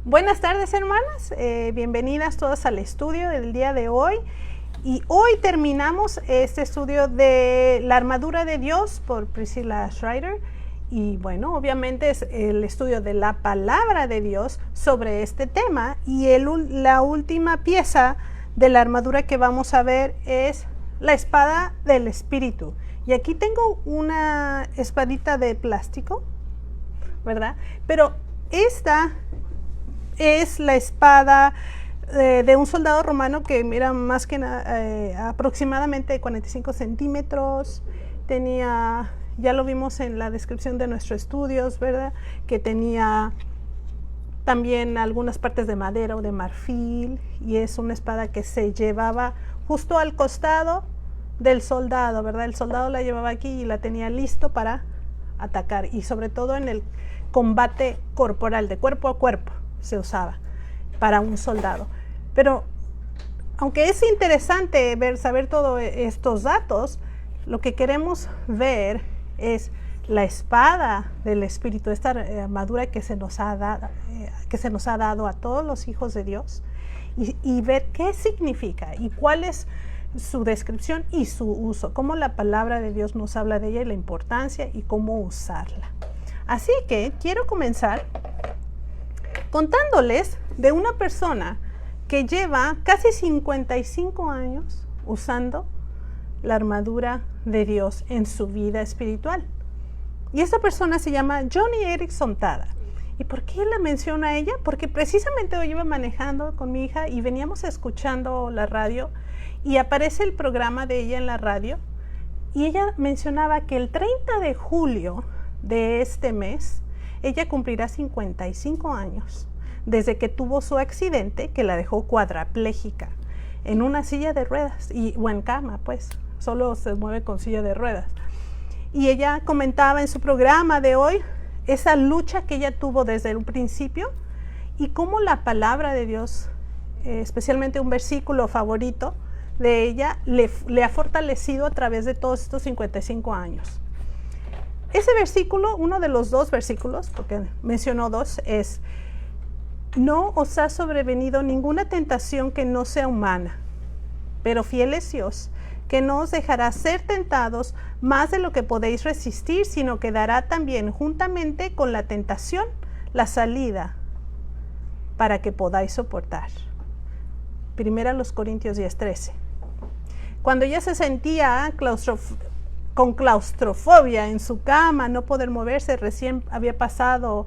Buenas tardes, hermanas. Bienvenidas todas al estudio del día de hoy. Y hoy terminamos este estudio de la armadura de Dios por Priscilla Shirer. Y bueno, obviamente es el estudio de la palabra de Dios sobre este tema. Y la última pieza de la armadura que vamos a ver es la espada del Espíritu. Y aquí tengo una espadita de plástico, ¿verdad? Pero esta es la espada de un soldado romano que mira más que aproximadamente 45 centímetros. Tenía, ya lo vimos en la descripción de nuestros estudios, ¿verdad? Que tenía también algunas partes de madera o de marfil, y es una espada que se llevaba justo al costado del soldado, ¿verdad? El soldado la llevaba aquí y la tenía listo para atacar, y sobre todo en el combate corporal, de cuerpo a cuerpo, se usaba para un soldado. Pero aunque es interesante saber todos estos datos, lo que queremos ver es la espada del Espíritu, esta armadura que se nos ha dado a todos los hijos de Dios, y ver qué significa y cuál es su descripción y su uso, cómo la palabra de Dios nos habla de ella y la importancia y cómo usarla. Así que quiero comenzar contándoles de una persona que lleva casi 55 años usando la armadura de Dios en su vida espiritual. Y esta persona se llama Joni Eareckson Tada. ¿Y por qué la menciono a ella? Porque precisamente hoy iba manejando con mi hija y veníamos escuchando la radio, y aparece el programa de ella en la radio, y ella mencionaba que el 30 de julio de este mes ella cumplirá 55 años desde que tuvo su accidente que la dejó cuadraplégica en una silla de ruedas, o en cama, pues solo se mueve con silla de ruedas. Y ella comentaba en su programa de hoy esa lucha que ella tuvo desde un principio, y cómo la palabra de Dios, especialmente un versículo favorito de ella, le ha fortalecido a través de todos estos 55 años. Ese versículo, uno de los dos versículos, porque mencionó dos, es: no os ha sobrevenido ninguna tentación que no sea humana, pero fiel es Dios, que no os dejará ser tentados más de lo que podéis resistir, sino que dará también juntamente con la tentación la salida para que podáis soportar. Primera los Corintios 10:13. Cuando ella se sentía con claustrofobia en su cama, no poder moverse, recién había pasado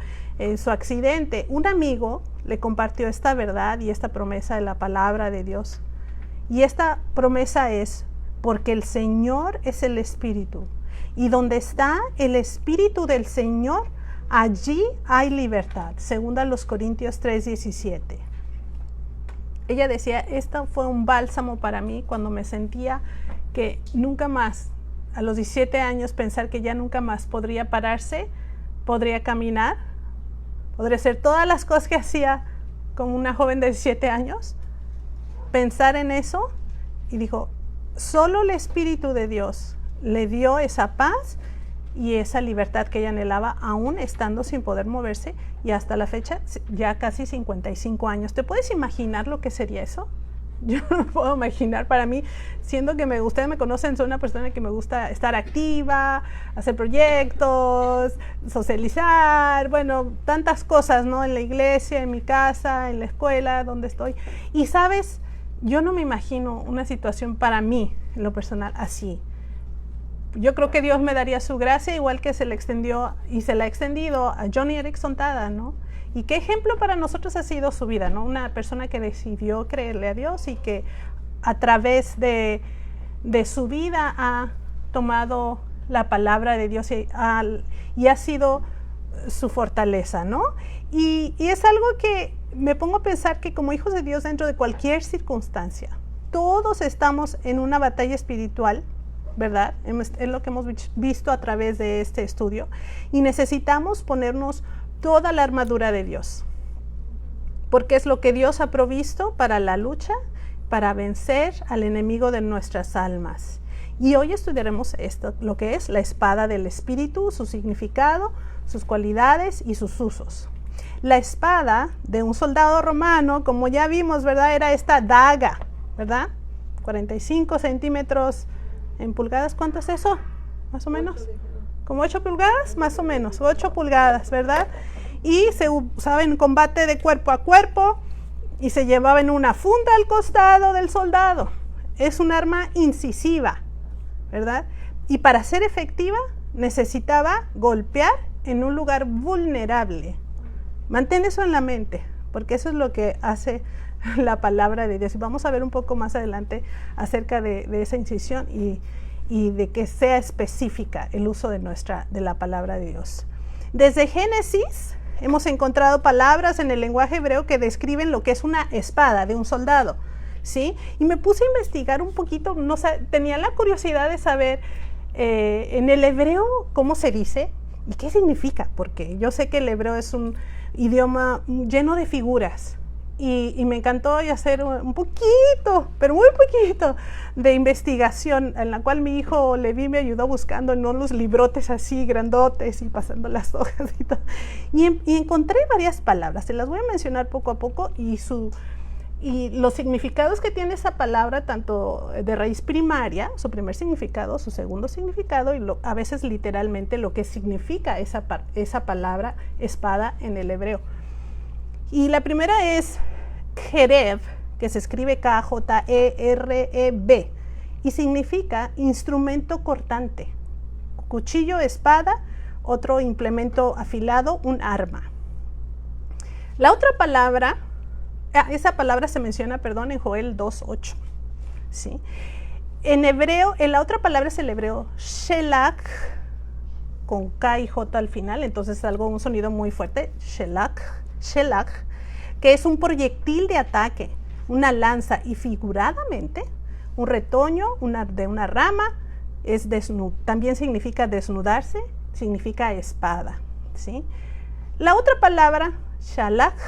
su accidente, un amigo le compartió esta verdad y esta promesa de la palabra de Dios. Y esta promesa es: porque el Señor es el Espíritu, y donde está el Espíritu del Señor, allí hay libertad. Segunda los Corintios 3:17. Ella decía, esto fue un bálsamo para mí cuando me sentía que nunca más, a los 17 años, pensar que ya nunca más podría pararse, podría caminar, podría hacer todas las cosas que hacía como una joven de 17 años. Pensar en eso, y dijo, solo el Espíritu de Dios le dio esa paz y esa libertad que ella anhelaba, aún estando sin poder moverse, y hasta la fecha ya casi 55 años. ¿Te puedes imaginar lo que sería eso? Yo no puedo imaginar. Para mí, siendo que ustedes me conocen, soy una persona que me gusta estar activa, hacer proyectos, socializar, bueno, tantas cosas, ¿no? En la iglesia, en mi casa, en la escuela, donde estoy. Y sabes, yo no me imagino una situación para mí, en lo personal, así. Yo creo que Dios me daría su gracia, igual que se le extendió y se le ha extendido a Joni Eareckson Tada, ¿no? Y qué ejemplo para nosotros ha sido su vida, ¿no? Una persona que decidió creerle a Dios y que a través de su vida ha tomado la palabra de Dios y ha sido su fortaleza, ¿no? Y es algo que me pongo a pensar que como hijos de Dios, dentro de cualquier circunstancia, todos estamos en una batalla espiritual, ¿verdad? Es lo que hemos visto a través de este estudio, y necesitamos ponernos toda la armadura de Dios, porque es lo que Dios ha provisto para la lucha, para vencer al enemigo de nuestras almas. Y hoy estudiaremos esto, lo que es la espada del Espíritu, su significado, sus cualidades y sus usos. La espada de un soldado romano, como ya vimos, ¿verdad? Era esta daga, ¿verdad? 45 centímetros en pulgadas. ¿Cuánto es eso? Más o menos. ¿Como 8 pulgadas? Más o menos, 8 pulgadas, ¿verdad? Y se usaba en combate de cuerpo a cuerpo y se llevaba en una funda al costado del soldado. Es un arma incisiva, ¿verdad? Y para ser efectiva necesitaba golpear en un lugar vulnerable. Mantén eso en la mente, porque eso es lo que hace la palabra de Dios. Y vamos a ver un poco más adelante acerca de esa incisión y de que sea específica el uso de la palabra de Dios. Desde Génesis hemos encontrado palabras en el lenguaje hebreo que describen lo que es una espada de un soldado, ¿sí? Y me puse a investigar un poquito, tenía la curiosidad de saber en el hebreo cómo se dice y qué significa, porque yo sé que el hebreo es un idioma lleno de figuras. Y me encantó hacer un poquito, pero muy poquito, de investigación, en la cual mi hijo Levi me ayudó buscando en los librotes así grandotes y pasando las hojas y todo. Y encontré varias palabras, se las voy a mencionar poco a poco y los significados que tiene esa palabra, tanto de raíz primaria, su primer significado, su segundo significado, y a veces literalmente lo que significa esa palabra espada en el hebreo. Y la primera es Jereb, que se escribe K-J-E-R-E-B, y significa instrumento cortante. Cuchillo, espada, otro implemento afilado, un arma. La otra palabra, esa palabra se menciona, en Joel 2:8. ¿Sí? En hebreo, la otra palabra es el hebreo shelach, con K y J al final, entonces un sonido muy fuerte, shelach, que es un proyectil de ataque, una lanza, y figuradamente un retoño de una rama, también significa desnudarse, significa espada, ¿sí? La otra palabra, shalach,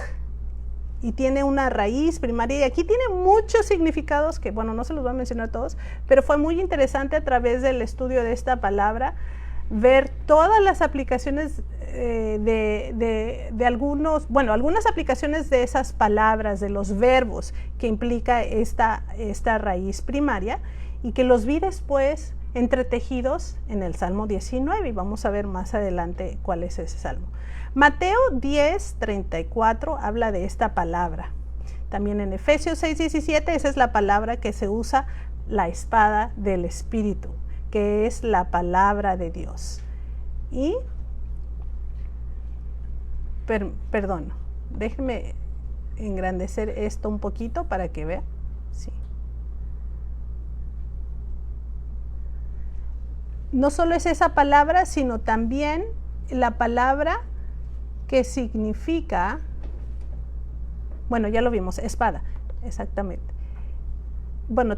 y tiene una raíz primaria, y aquí tiene muchos significados que, no se los voy a mencionar todos, pero fue muy interesante a través del estudio de esta palabra, ver todas las aplicaciones de algunas aplicaciones de esas palabras, de los verbos que implica esta raíz primaria, y que los vi después entretejidos en el Salmo 19, y vamos a ver más adelante cuál es ese salmo. Mateo 10:34 habla de esta palabra. También en Efesios 6:17, esa es la palabra que se usa, la espada del Espíritu, que es la palabra de Dios. Y, perdón, déjenme engrandecer esto un poquito para que vean. Sí. No solo es esa palabra, sino también la palabra que significa, ya lo vimos, espada, exactamente.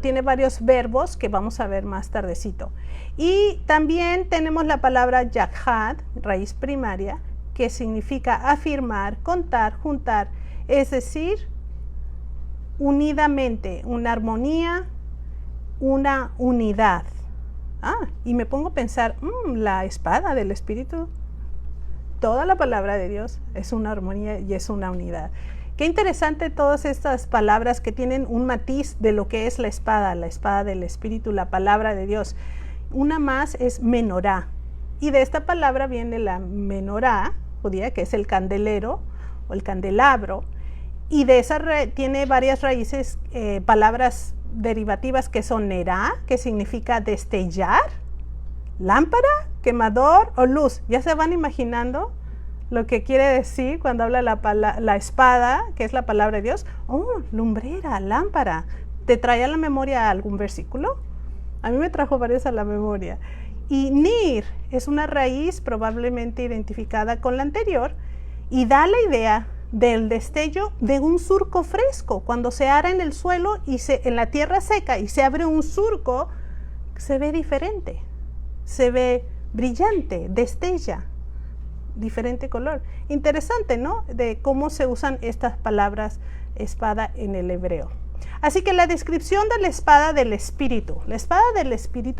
Tiene varios verbos que vamos a ver más tardecito. Y también tenemos la palabra yahad, raíz primaria, que significa afirmar, contar, juntar, es decir, unidamente, una armonía, una unidad. Y me pongo a pensar, la espada del Espíritu, toda la palabra de Dios es una armonía y es una unidad. Qué interesante todas estas palabras que tienen un matiz de lo que es la espada del Espíritu, la palabra de Dios. Una más es menorá, y de esta palabra viene la menorá judía, que es el candelero o el candelabro, y de esa tiene varias raíces, palabras derivativas que son nerá, que significa destellar, lámpara, quemador o luz. Ya se van imaginando lo que quiere decir cuando habla la espada, que es la palabra de Dios. Lumbrera, lámpara. ¿Te trae a la memoria algún versículo? A mí me trajo varios a la memoria. Y nir es una raíz probablemente identificada con la anterior, y da la idea del destello de un surco fresco. Cuando se ara en el suelo y en la tierra seca y se abre un surco, se ve diferente, se ve brillante, destella, diferente color. Interesante, ¿no? De cómo se usan estas palabras espada en el hebreo. Así que la descripción de la espada del Espíritu,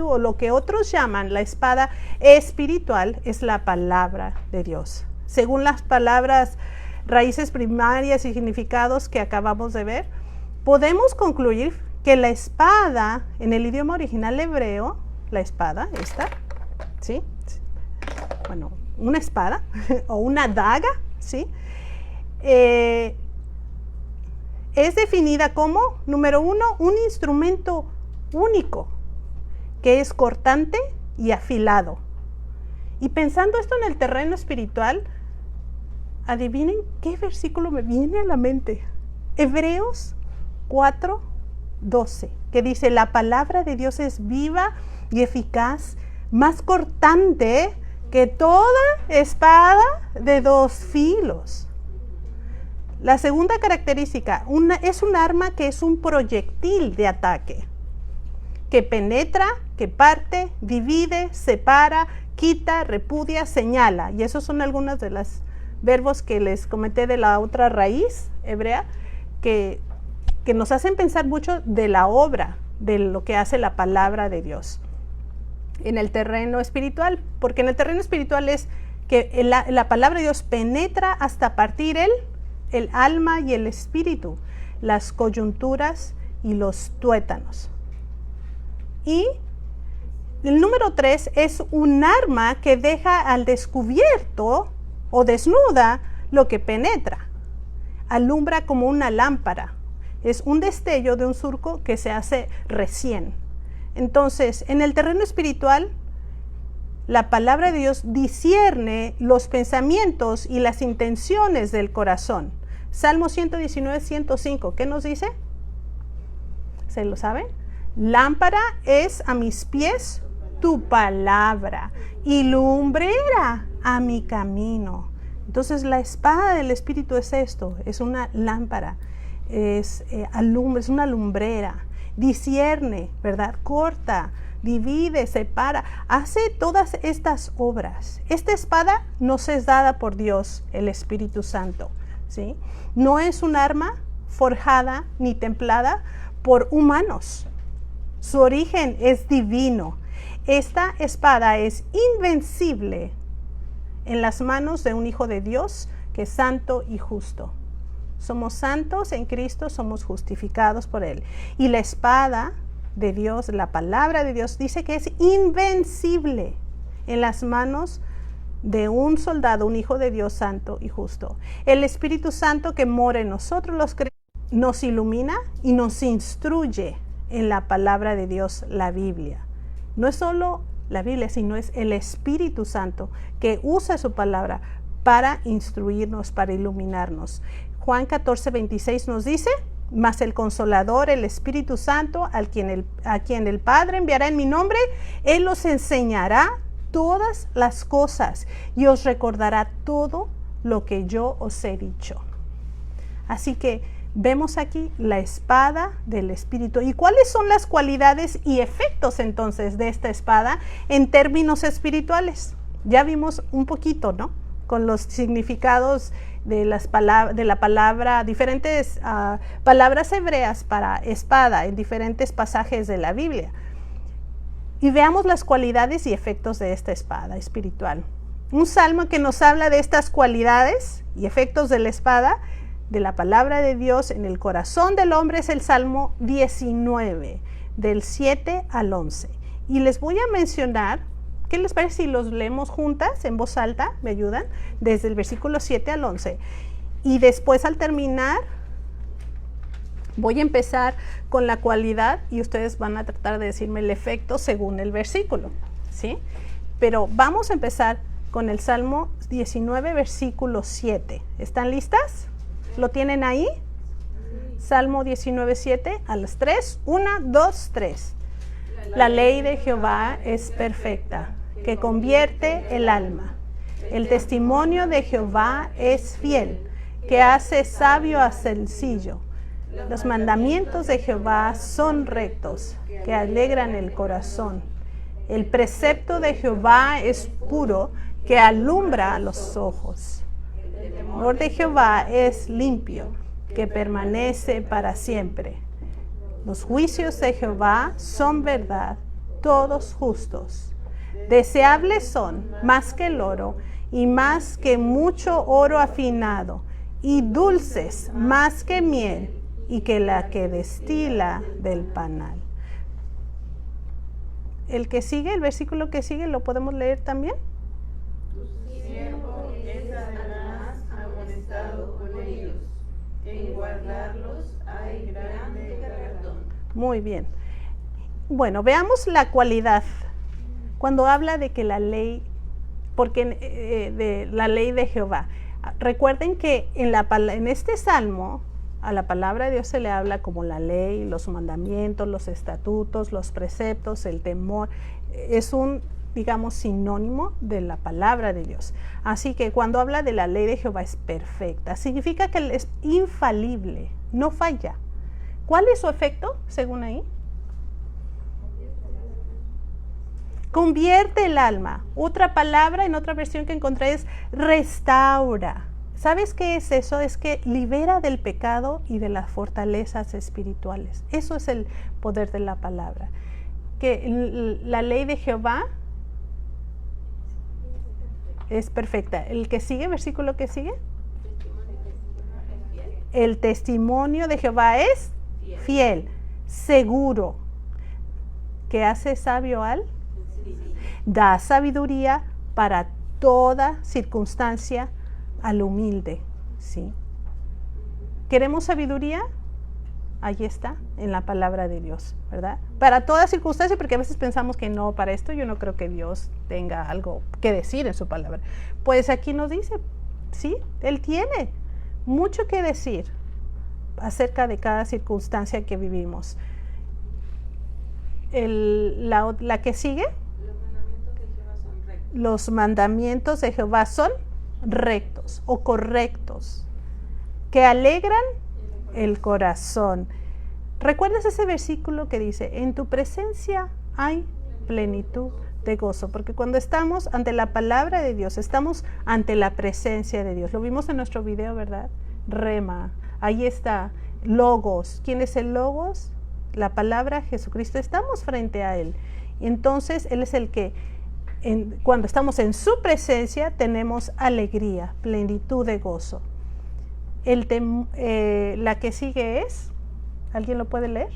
o lo que otros llaman la espada espiritual, es la palabra de Dios. Según las palabras raíces primarias y significados que acabamos de ver, podemos concluir que la espada, en el idioma original hebreo, la espada, esta, ¿sí? Bueno, una espada o una daga, ¿sí? Es definida como, número 1, un instrumento único, que es cortante y afilado. Y pensando esto en el terreno espiritual, adivinen qué versículo me viene a la mente. Hebreos 4:12, que dice: la palabra de Dios es viva y eficaz, más cortante que toda espada de 2 filos. La segunda característica, es un arma que es un proyectil de ataque, que penetra, que parte, divide, separa, quita, repudia, señala. Y esos son algunos de los verbos que les comenté de la otra raíz hebrea, que nos hacen pensar mucho de la obra, de lo que hace la palabra de Dios en el terreno espiritual, porque en el terreno espiritual es que la palabra de Dios penetra hasta partir el alma y el espíritu, las coyunturas y los tuétanos. Y el número 3 es un arma que deja al descubierto o desnuda lo que penetra. Alumbra como una lámpara. Es un destello de un surco que se hace recién. Entonces, en el terreno espiritual, la palabra de Dios discierne los pensamientos y las intenciones del corazón. Salmo 119, 105, ¿qué nos dice? ¿Se lo saben? Lámpara es a mis pies tu palabra y lumbrera a mi camino. Entonces, la espada del Espíritu es esto, es una lámpara, es una lumbrera. Discierne, ¿verdad? Corta, divide, separa, hace todas estas obras. Esta espada nos es dada por Dios, el Espíritu Santo, ¿sí? No es un arma forjada ni templada por humanos. Su origen es divino. Esta espada es invencible en las manos de un Hijo de Dios que es santo y justo. Somos santos en Cristo, somos justificados por Él. Y la espada de Dios, la palabra de Dios, dice que es invencible en las manos de un soldado, un Hijo de Dios santo y justo. El Espíritu Santo que mora en nosotros los creyentes nos ilumina y nos instruye en la palabra de Dios, la Biblia. No es solo la Biblia, sino es el Espíritu Santo que usa su palabra para instruirnos, para iluminarnos. Juan 14:26 nos dice: mas el Consolador, el Espíritu Santo, a quien el Padre enviará en mi nombre, Él os enseñará todas las cosas y os recordará todo lo que yo os he dicho. Así que vemos aquí la espada del Espíritu. ¿Y cuáles son las cualidades y efectos entonces de esta espada en términos espirituales? Ya vimos un poquito, ¿no? Con los significados de la palabra, diferentes palabras hebreas para espada en diferentes pasajes de la Biblia. Y veamos las cualidades y efectos de esta espada espiritual. Un salmo que nos habla de estas cualidades y efectos de la espada, de la palabra de Dios en el corazón del hombre, es el Salmo 19, del 7 al 11. Y les voy a mencionar, ¿qué les parece si los leemos juntas en voz alta? ¿Me ayudan? Desde el versículo 7 al 11. Y después, al terminar, voy a empezar con la cualidad y ustedes van a tratar de decirme el efecto según el versículo, ¿sí? Pero vamos a empezar con el Salmo 19, versículo 7. ¿Están listas? ¿Lo tienen ahí? Salmo 19, 7, a las 3. 1, 2, 3. La ley de Jehová es perfecta, que convierte el alma. El testimonio de Jehová es fiel, que hace sabio a sencillo. Los mandamientos de Jehová son rectos, que alegran el corazón. El precepto de Jehová es puro, que alumbra los ojos. El temor de Jehová es limpio, que permanece para siempre. Los juicios de Jehová son verdad, todos justos. Deseables son más que el oro y más que mucho oro afinado, y dulces más que miel y que la que destila del panal. El que sigue, el versículo que sigue, ¿lo podemos leer también? Tu siervo es además amonestado con ellos. En guardarlos hay grande galardón. Muy bien. Bueno, veamos la cualidad. Cuando habla de que la ley, porque de la ley de Jehová. Recuerden que en este salmo, a la palabra de Dios se le habla como la ley, los mandamientos, los estatutos, los preceptos, el temor. Es un, digamos, sinónimo de la palabra de Dios. Así que cuando habla de la ley de Jehová es perfecta. Significa que es infalible, no falla. ¿Cuál es su efecto, según ahí? Convierte el alma. Otra palabra en otra versión que encontré es restaura. ¿Sabes qué es eso? Es que libera del pecado y de las fortalezas espirituales. Eso es el poder de la palabra. Que la ley de Jehová es perfecta. El que sigue, versículo que sigue. El testimonio de Jehová es fiel, seguro. ¿Qué hace sabio al? Da sabiduría para toda circunstancia al humilde, ¿sí? ¿Queremos sabiduría? Allí está, en la palabra de Dios, ¿verdad? Para toda circunstancia, porque a veces pensamos que no, para esto yo no creo que Dios tenga algo que decir en su palabra. Pues aquí nos dice, sí, Él tiene mucho que decir acerca de cada circunstancia que vivimos. La que sigue. Los mandamientos de Jehová son rectos o correctos, que alegran el corazón. ¿Recuerdas ese versículo que dice, en tu presencia hay plenitud de gozo? Porque cuando estamos ante la palabra de Dios, estamos ante la presencia de Dios. Lo vimos en nuestro video, ¿verdad? Rema, ahí está, Logos. ¿Quién es el Logos? La palabra Jesucristo. Estamos frente a Él. Entonces, Él es el que cuando estamos en su presencia tenemos alegría, plenitud de gozo. La que sigue es, ¿alguien lo puede leer?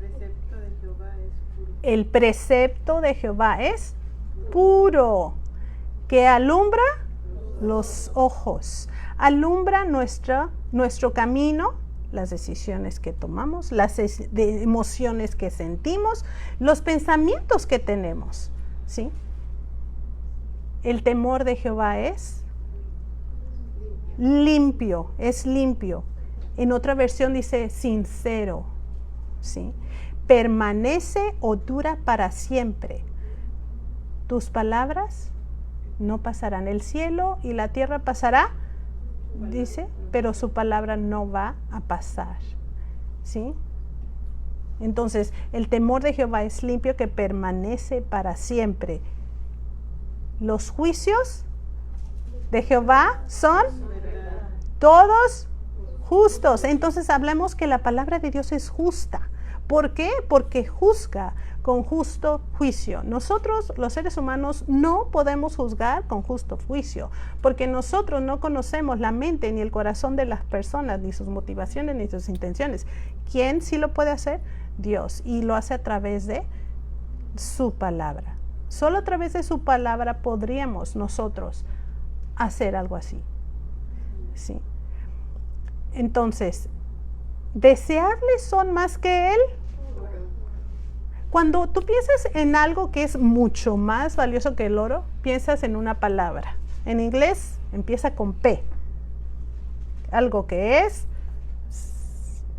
El precepto de Jehová es puro. El precepto de Jehová es puro, que alumbra los ojos, alumbra nuestro camino, las decisiones que tomamos, las emociones que sentimos, los pensamientos que tenemos. ¿Sí? El temor de Jehová es limpio, es limpio. En otra versión dice sincero, ¿sí? Permanece o dura para siempre. Tus palabras no pasarán. El cielo y la tierra pasará, dice, pero su palabra no va a pasar, ¿sí? Entonces, el temor de Jehová es limpio, que permanece para siempre. Los juicios de Jehová son todos justos. Entonces, hablamos que la palabra de Dios es justa. ¿Por qué? Porque juzga con justo juicio. Nosotros, los seres humanos, no podemos juzgar con justo juicio, porque nosotros no conocemos la mente ni el corazón de las personas, ni sus motivaciones, ni sus intenciones. ¿Quién sí lo puede hacer? Dios, y lo hace a través de su palabra. Solo a través de su palabra podríamos nosotros hacer algo así, ¿sí? Entonces, ¿desearles son más que Él? Cuando tú piensas en algo que es mucho más valioso que el oro, piensas en una palabra. En inglés empieza con P. Algo que es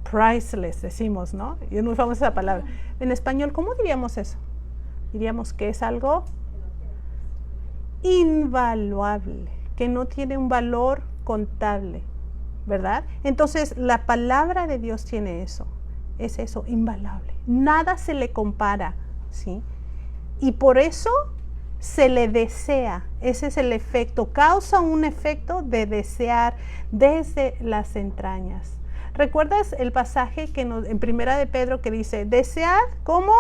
priceless, decimos, ¿no? Y es muy famosa esa palabra. En español, ¿cómo diríamos eso? Diríamos que es algo invaluable, que no tiene un valor contable, ¿verdad? Entonces, la palabra de Dios tiene eso. Es eso, invaluable. Nada se le compara, ¿sí? Y por eso se le desea. Ese es el efecto. Causa un efecto de desear desde las entrañas. ¿Recuerdas el pasaje que en Primera de Pedro que dice, desead como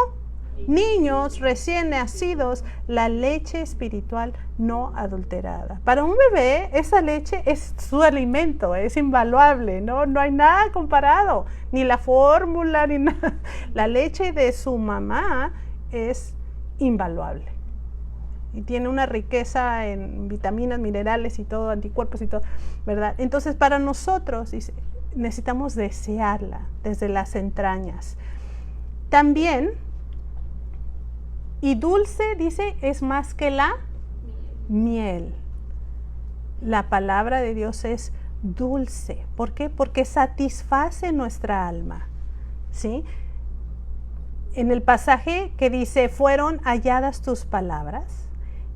niños recién nacidos, la leche espiritual no adulterada. Para un bebé, esa leche es su alimento, es invaluable, no hay nada comparado, ni la fórmula, ni nada. La leche de su mamá es invaluable. Y tiene una riqueza en vitaminas, minerales y todo, anticuerpos y todo, ¿verdad? Entonces, para nosotros necesitamos desearla desde las entrañas. También, y dulce, dice, es más que la miel. La palabra de Dios es dulce. ¿Por qué? Porque satisface nuestra alma, ¿sí? En el pasaje que dice, fueron halladas tus palabras,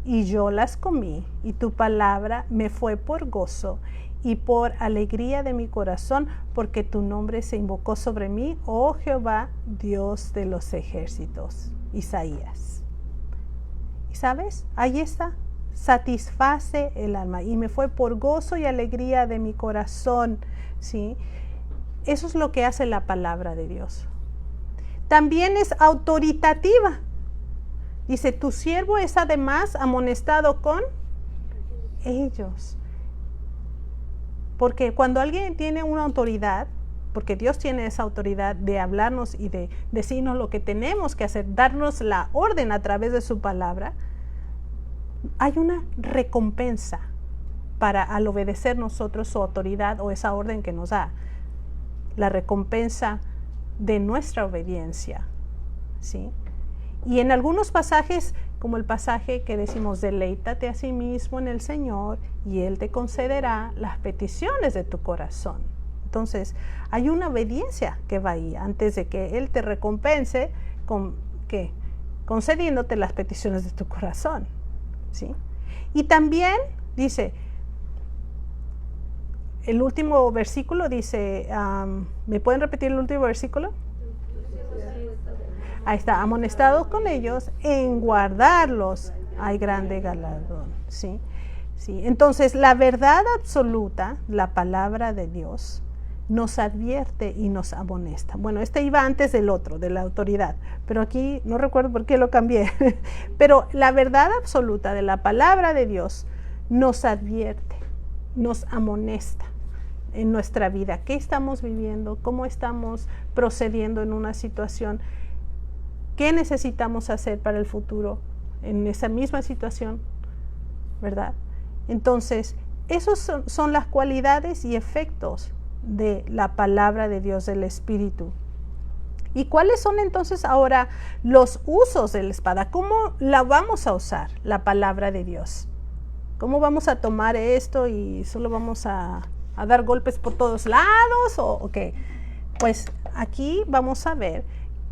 y yo las comí, y tu palabra me fue por gozo y por alegría de mi corazón, porque tu nombre se invocó sobre mí, oh Jehová, Dios de los ejércitos. Isaías. ¿Y sabes? Ahí está. Satisface el alma, y me fue por gozo y alegría de mi corazón, ¿sí? Eso es lo que hace la palabra de Dios. También es autoritativa. Dice, tu siervo es además amonestado con ellos. Porque cuando alguien tiene una autoridad, porque Dios tiene esa autoridad de hablarnos y de decirnos lo que tenemos que hacer, darnos la orden a través de su palabra, hay una recompensa para al obedecer nosotros su autoridad o esa orden que nos da. La recompensa de nuestra obediencia, ¿sí? Y en algunos pasajes, como el pasaje que decimos, deleítate a sí mismo en el Señor y Él te concederá las peticiones de tu corazón. Entonces, hay una obediencia que va ahí, antes de que Él te recompense concediéndote las peticiones de tu corazón, ¿sí? Y también dice, el último versículo dice, ¿me pueden repetir el último versículo? Ahí está, amonestados con ellos, en guardarlos hay grande galardón, ¿sí? ¿Sí? Entonces, la verdad absoluta, la palabra de Dios, nos advierte y nos amonesta. Bueno, este iba antes del otro, de la autoridad, pero aquí no recuerdo por qué lo cambié. Pero la verdad absoluta de la palabra de Dios nos advierte, nos amonesta en nuestra vida. ¿Qué estamos viviendo? ¿Cómo estamos procediendo en una situación? ¿Qué necesitamos hacer para el futuro en esa misma situación? ¿Verdad? Entonces, esos son las cualidades y efectos de la palabra de Dios, del Espíritu. ¿Y cuáles son entonces ahora los usos de la espada? ¿Cómo la vamos a usar, la palabra de Dios? ¿Cómo vamos a tomar esto y solo vamos a dar golpes por todos lados? ¿O qué? Pues aquí vamos a ver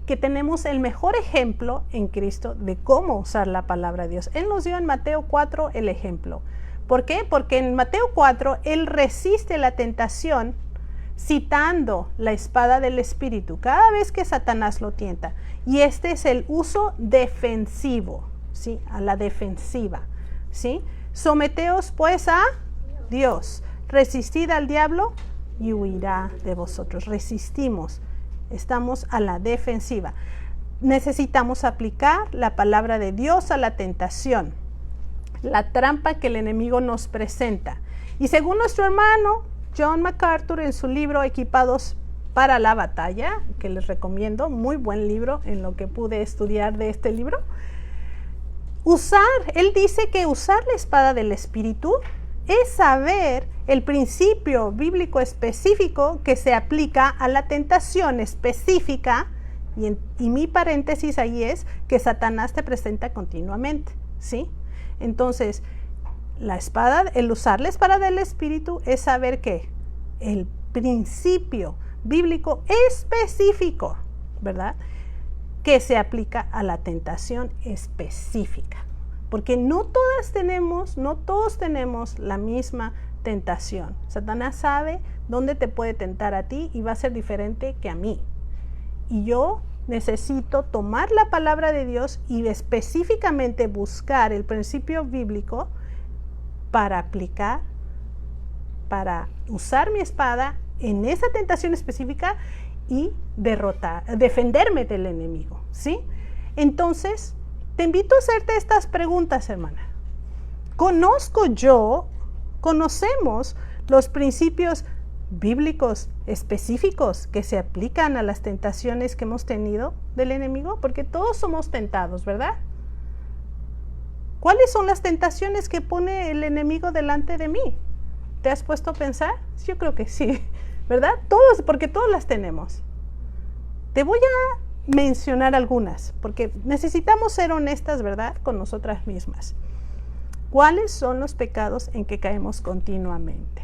que tenemos el mejor ejemplo en Cristo de cómo usar la palabra de Dios. Él nos dio en Mateo 4 el ejemplo. ¿Por qué? Porque en Mateo 4 Él resiste la tentación citando la espada del Espíritu cada vez que Satanás lo tienta. Y este es el uso defensivo, ¿sí? A la defensiva, ¿sí? Someteos pues a Dios, resistid al diablo y huirá de vosotros. Resistimos. Estamos a la defensiva. Necesitamos aplicar la palabra de Dios a la tentación, la trampa que el enemigo nos presenta. Y según nuestro hermano John MacArthur, en su libro Equipados para la Batalla, que les recomiendo, muy buen libro en lo que pude estudiar de este libro, él dice que usar la espada del Espíritu es saber el principio bíblico específico que se aplica a la tentación específica, y mi paréntesis ahí es que Satanás te presenta continuamente, ¿sí? Entonces, el usar la espada del Espíritu es saber que el principio bíblico específico, ¿verdad?, que se aplica a la tentación específica. Porque no todos tenemos la misma tentación. Satanás sabe dónde te puede tentar a ti y va a ser diferente que a mí. Y yo necesito tomar la palabra de Dios y específicamente buscar el principio bíblico para aplicar, para usar mi espada en esa tentación específica y defenderme del enemigo, ¿sí? Entonces, te invito a hacerte estas preguntas, hermana. Conocemos los principios bíblicos específicos que se aplican a las tentaciones que hemos tenido del enemigo? Porque todos somos tentados, ¿verdad? ¿Cuáles son las tentaciones que pone el enemigo delante de mí? ¿Te has puesto a pensar? Yo creo que sí, ¿verdad? Todos, porque todos las tenemos. Te voy a mencionar algunas, porque necesitamos ser honestas, ¿verdad?, con nosotras mismas. ¿Cuáles son los pecados en que caemos continuamente?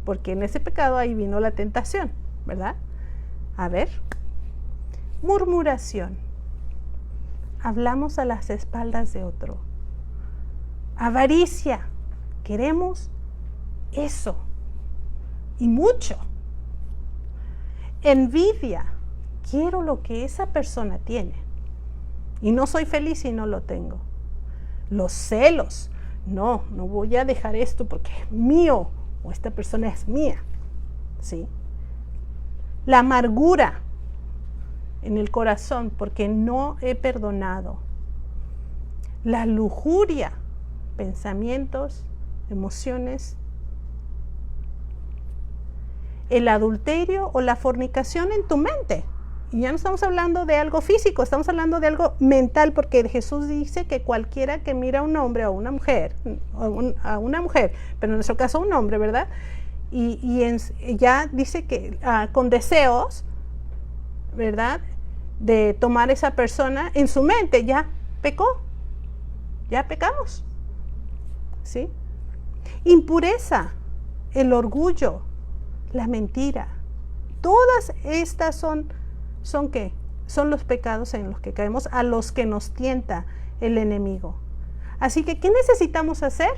Porque en ese pecado ahí vino la tentación, ¿verdad? A ver, murmuración. Hablamos a las espaldas de otro. Avaricia. Queremos eso y mucho. Envidia. Quiero lo que esa persona tiene y no soy feliz si no lo tengo. Los celos. No voy a dejar esto porque es mío o esta persona es mía. ¿Sí? La amargura en el corazón porque no he perdonado. La lujuria, pensamientos, emociones. El adulterio o la fornicación en tu mente. Y ya no estamos hablando de algo físico, estamos hablando de algo mental, porque Jesús dice que cualquiera que mira a un hombre o a una mujer, pero en nuestro caso un hombre, ¿verdad? Ya dice que con deseos, ¿verdad?, de tomar esa persona en su mente, ya pecó, ya pecamos, ¿sí? Impureza, el orgullo, la mentira, todas estas son ¿qué? Son los pecados en los que caemos, a los que nos tienta el enemigo. Así que, ¿qué necesitamos hacer?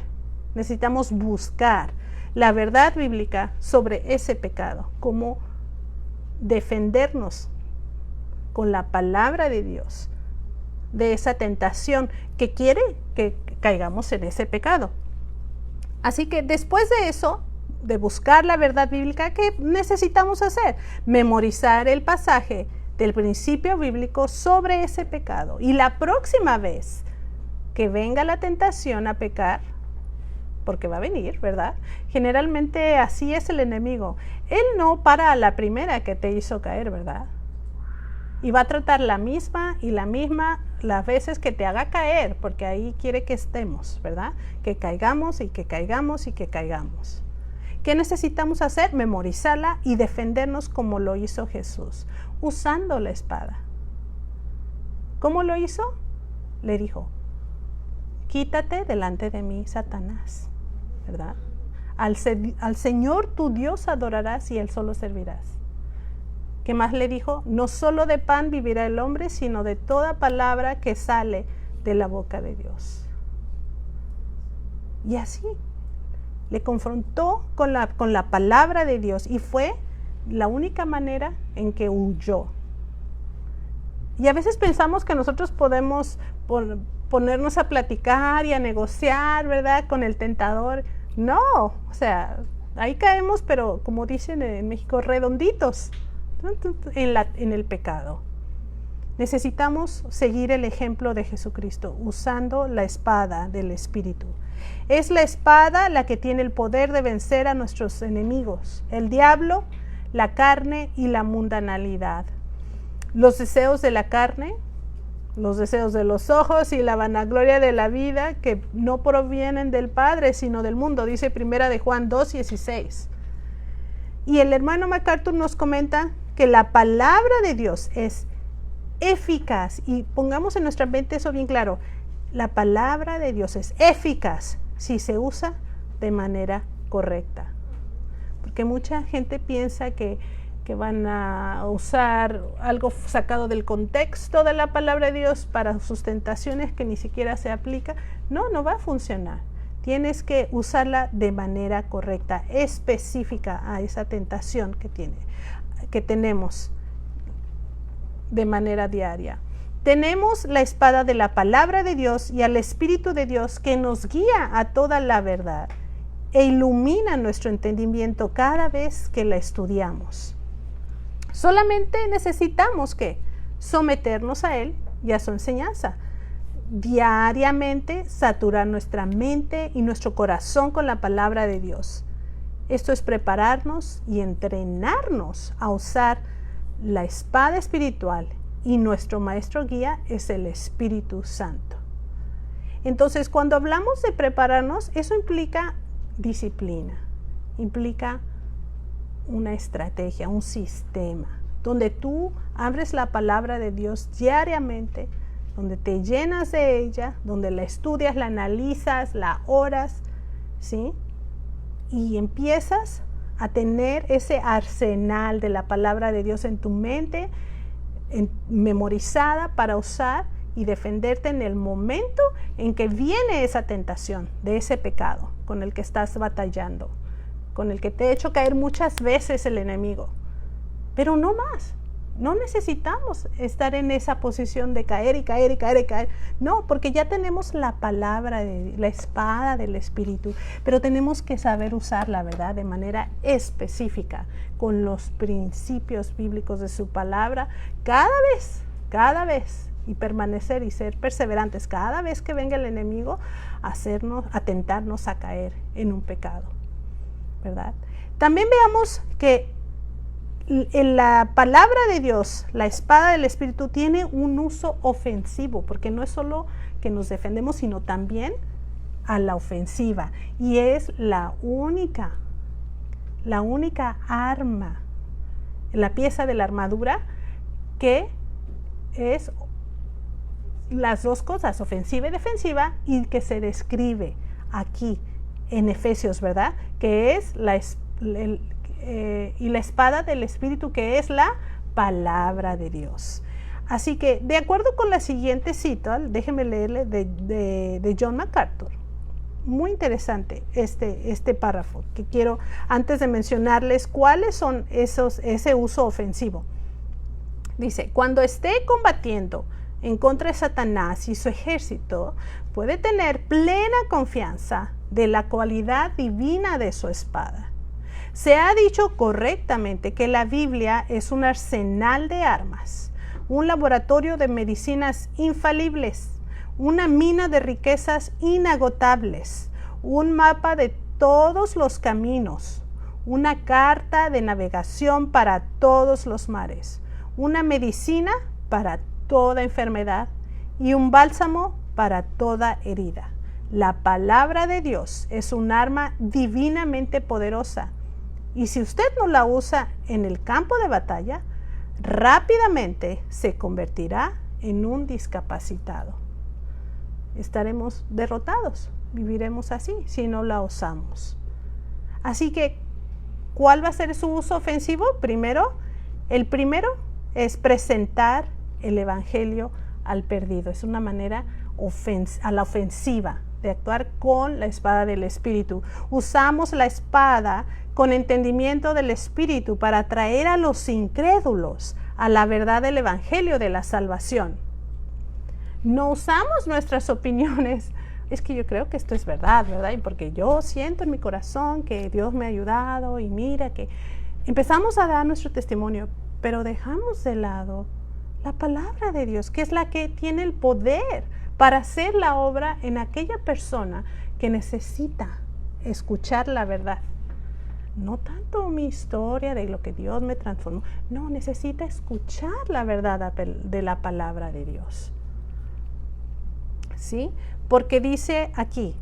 Necesitamos buscar la verdad bíblica sobre ese pecado, cómo defendernos con la palabra de Dios de esa tentación que quiere que caigamos en ese pecado. Así que después de eso, de buscar la verdad bíblica, ¿qué necesitamos hacer? Memorizar el pasaje del principio bíblico sobre ese pecado. Y la próxima vez que venga la tentación a pecar, porque va a venir, ¿verdad? Generalmente así es el enemigo. Él no para a la primera que te hizo caer, ¿verdad? Y va a tratar la misma las veces que te haga caer, porque ahí quiere que estemos, ¿verdad? Que caigamos y que caigamos y que caigamos. ¿Qué necesitamos hacer? Memorizarla y defendernos como lo hizo Jesús, usando la espada. ¿Cómo lo hizo? Le dijo, quítate delante de mí, Satanás, ¿verdad? Al Señor tu Dios adorarás y Él solo servirás. ¿Qué más le dijo? No solo de pan vivirá el hombre, sino de toda palabra que sale de la boca de Dios. Y así le confrontó con la palabra de Dios y fue la única manera en que huyó. Y a veces pensamos que nosotros podemos ponernos a platicar y a negociar, ¿verdad?, con el tentador. No, o sea, ahí caemos, pero como dicen en México, redonditos en el pecado. Necesitamos seguir el ejemplo de Jesucristo usando la espada del Espíritu. Es la espada la que tiene el poder de vencer a nuestros enemigos, el diablo, la carne y la mundanalidad. Los deseos de la carne, los deseos de los ojos y la vanagloria de la vida que no provienen del Padre, sino del mundo, dice 1 de Juan 2:16. Y el hermano MacArthur nos comenta que la palabra de Dios es eficaz, y pongamos en nuestra mente eso bien claro. La palabra de Dios es eficaz si se usa de manera correcta. Porque mucha gente piensa que van a usar algo sacado del contexto de la palabra de Dios para sus tentaciones que ni siquiera se aplica. No va a funcionar. Tienes que usarla de manera correcta, específica a esa tentación que tenemos de manera diaria. Tenemos la espada de la palabra de Dios y al Espíritu de Dios que nos guía a toda la verdad e ilumina nuestro entendimiento cada vez que la estudiamos. Solamente necesitamos someternos a Él y a su enseñanza. Diariamente saturar nuestra mente y nuestro corazón con la palabra de Dios. Esto es prepararnos y entrenarnos a usar la espada espiritual, y nuestro maestro guía es el Espíritu Santo. Entonces, cuando hablamos de prepararnos, eso implica disciplina, implica una estrategia, un sistema, donde tú abres la palabra de Dios diariamente, donde te llenas de ella, donde la estudias, la analizas, la oras, ¿sí? Y empiezas a tener ese arsenal de la palabra de Dios en tu mente, memorizada para usar y defenderte en el momento en que viene esa tentación de ese pecado con el que estás batallando, con el que te ha hecho caer muchas veces el enemigo. Pero no más. No necesitamos estar en esa posición de caer y caer y caer y caer. No, porque ya tenemos la palabra, la espada del Espíritu, pero tenemos que saber usarla, ¿verdad? De manera específica, con los principios bíblicos de su palabra, cada vez, y permanecer y ser perseverantes cada vez que venga el enemigo a tentarnos a caer en un pecado, ¿verdad? También veamos que en la palabra de Dios, la espada del Espíritu, tiene un uso ofensivo, porque no es solo que nos defendemos, sino también a la ofensiva. Y es la única arma, la pieza de la armadura que es las dos cosas, ofensiva y defensiva, y que se describe aquí en Efesios, ¿verdad? Que es y la espada del Espíritu, que es la palabra de Dios. Así que, de acuerdo con la siguiente cita, déjenme leerle de John MacArthur. Muy interesante este párrafo, que quiero, antes de mencionarles cuáles son ese uso ofensivo. Dice: cuando esté combatiendo en contra de Satanás y su ejército, puede tener plena confianza de la cualidad divina de su espada. Se ha dicho correctamente que la Biblia es un arsenal de armas, un laboratorio de medicinas infalibles, una mina de riquezas inagotables, un mapa de todos los caminos, una carta de navegación para todos los mares, una medicina para toda enfermedad y un bálsamo para toda herida. La palabra de Dios es un arma divinamente poderosa. Y si usted no la usa en el campo de batalla, rápidamente se convertirá en un discapacitado. Estaremos derrotados, viviremos así si no la usamos. Así que, ¿cuál va a ser su uso ofensivo? El primero es presentar el evangelio al perdido. Es una manera a la ofensiva de actuar con la espada del Espíritu. Usamos la espada con entendimiento del Espíritu para atraer a los incrédulos a la verdad del evangelio de la salvación. No usamos nuestras opiniones. Es que yo creo que esto es verdad, ¿verdad? Y porque yo siento en mi corazón que Dios me ha ayudado y mira que empezamos a dar nuestro testimonio, pero dejamos de lado la palabra de Dios, que es la que tiene el poder para hacer la obra en aquella persona que necesita escuchar la verdad. No tanto mi historia de lo que Dios me transformó, no, necesita escuchar la verdad de la palabra de Dios. ¿Sí? Porque dice aquí,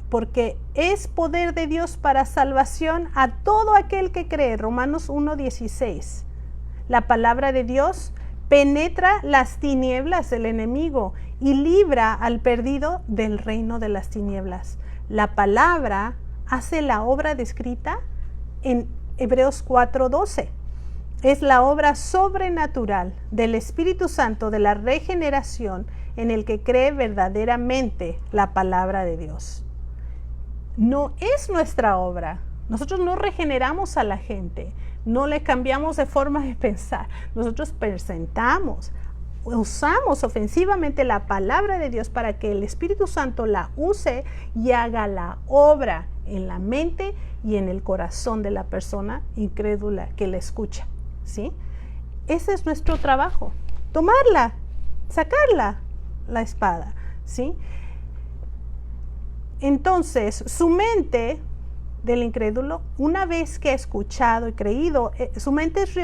porque es poder de Dios para salvación a todo aquel que cree. Romanos 1:16. La palabra de Dios penetra las tinieblas del enemigo y libra al perdido del reino de las tinieblas. La palabra hace la obra descrita en Hebreos 4:12. Es la obra sobrenatural del Espíritu Santo de la regeneración en el que cree verdaderamente la palabra de Dios. No es nuestra obra. Nosotros no regeneramos a la gente, no le cambiamos de forma de pensar. Nosotros usamos ofensivamente la palabra de Dios para que el Espíritu Santo la use y haga la obra en la mente y en el corazón de la persona incrédula que la escucha, ¿sí? Ese es nuestro trabajo, tomarla sacar la espada, ¿sí? Entonces, su mente del incrédulo, una vez que ha escuchado y creído, su mente es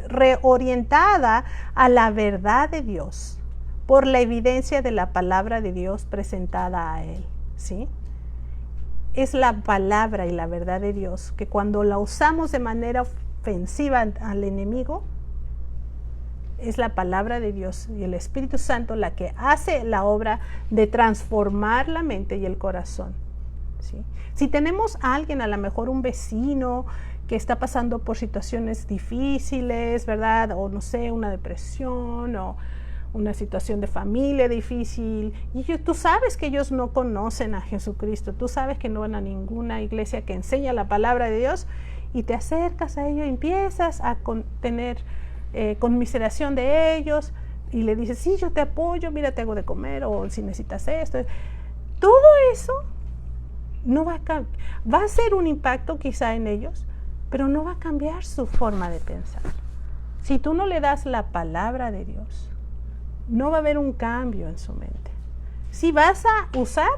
reorientada a la verdad de Dios por la evidencia de la palabra de Dios presentada a él, ¿sí? Es la palabra y la verdad de Dios que cuando la usamos de manera ofensiva al enemigo, es la palabra de Dios y el Espíritu Santo la que hace la obra de transformar la mente y el corazón, ¿sí? Si tenemos a alguien, a lo mejor un vecino que está pasando por situaciones difíciles, ¿verdad? O no sé, una depresión o una situación de familia difícil, y tú sabes que ellos no conocen a Jesucristo, tú sabes que no van a ninguna iglesia que enseña la palabra de Dios, y te acercas a ellos y empiezas a tener conmiseración de ellos, y le dices, sí, yo te apoyo, mira, te hago de comer, o si necesitas esto. Todo eso no va a hacer un impacto quizá en ellos, pero no va a cambiar su forma de pensar. Si tú no le das la palabra de Dios, no va a haber un cambio en su mente. Si vas a usar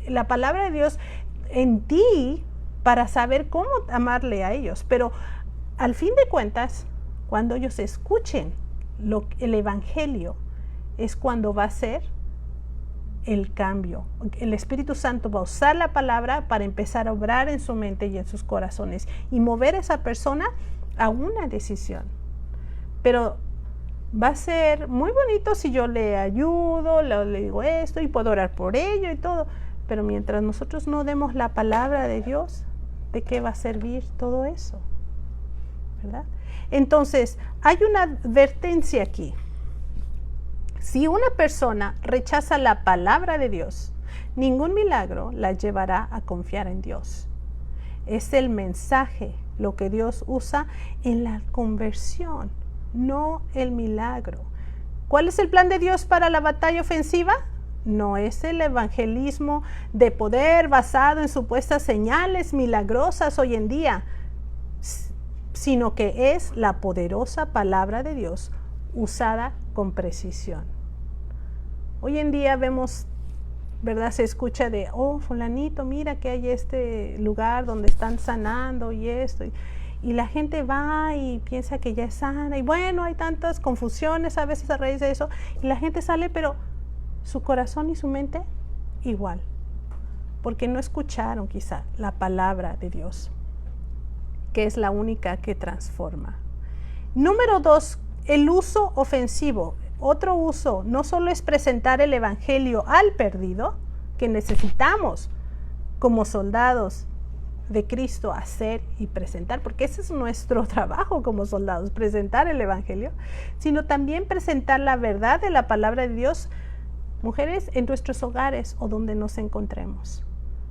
la palabra de Dios en ti para saber cómo amarle a ellos, pero al fin de cuentas, cuando ellos escuchen el Evangelio, es cuando va a ser el cambio. El Espíritu Santo va a usar la palabra para empezar a obrar en su mente y en sus corazones y mover a esa persona a una decisión. Pero va a ser muy bonito si yo le ayudo, le digo esto y puedo orar por ello y todo. Pero mientras nosotros no demos la palabra de Dios, ¿de qué va a servir todo eso? ¿Verdad? Entonces, hay una advertencia aquí. Si una persona rechaza la palabra de Dios, ningún milagro la llevará a confiar en Dios. Es el mensaje lo que Dios usa en la conversión, no el milagro. ¿Cuál es el plan de Dios para la batalla ofensiva? No es el evangelismo de poder basado en supuestas señales milagrosas hoy en día, sino que es la poderosa palabra de Dios usada con precisión. Hoy en día vemos, ¿verdad? Se escucha de, oh, fulanito, mira que hay este lugar donde están sanando y esto. Y la gente va y piensa que ya es sana. Y bueno, hay tantas confusiones a veces a raíz de eso. Y la gente sale, pero su corazón y su mente igual. Porque no escucharon quizá la palabra de Dios, que es la única que transforma. Número 2, el uso ofensivo. Otro uso no solo es presentar el evangelio al perdido, que necesitamos como soldados de Cristo hacer y presentar, porque ese es nuestro trabajo como soldados, presentar el evangelio, sino también presentar la verdad de la palabra de Dios, mujeres, en nuestros hogares o donde nos encontremos,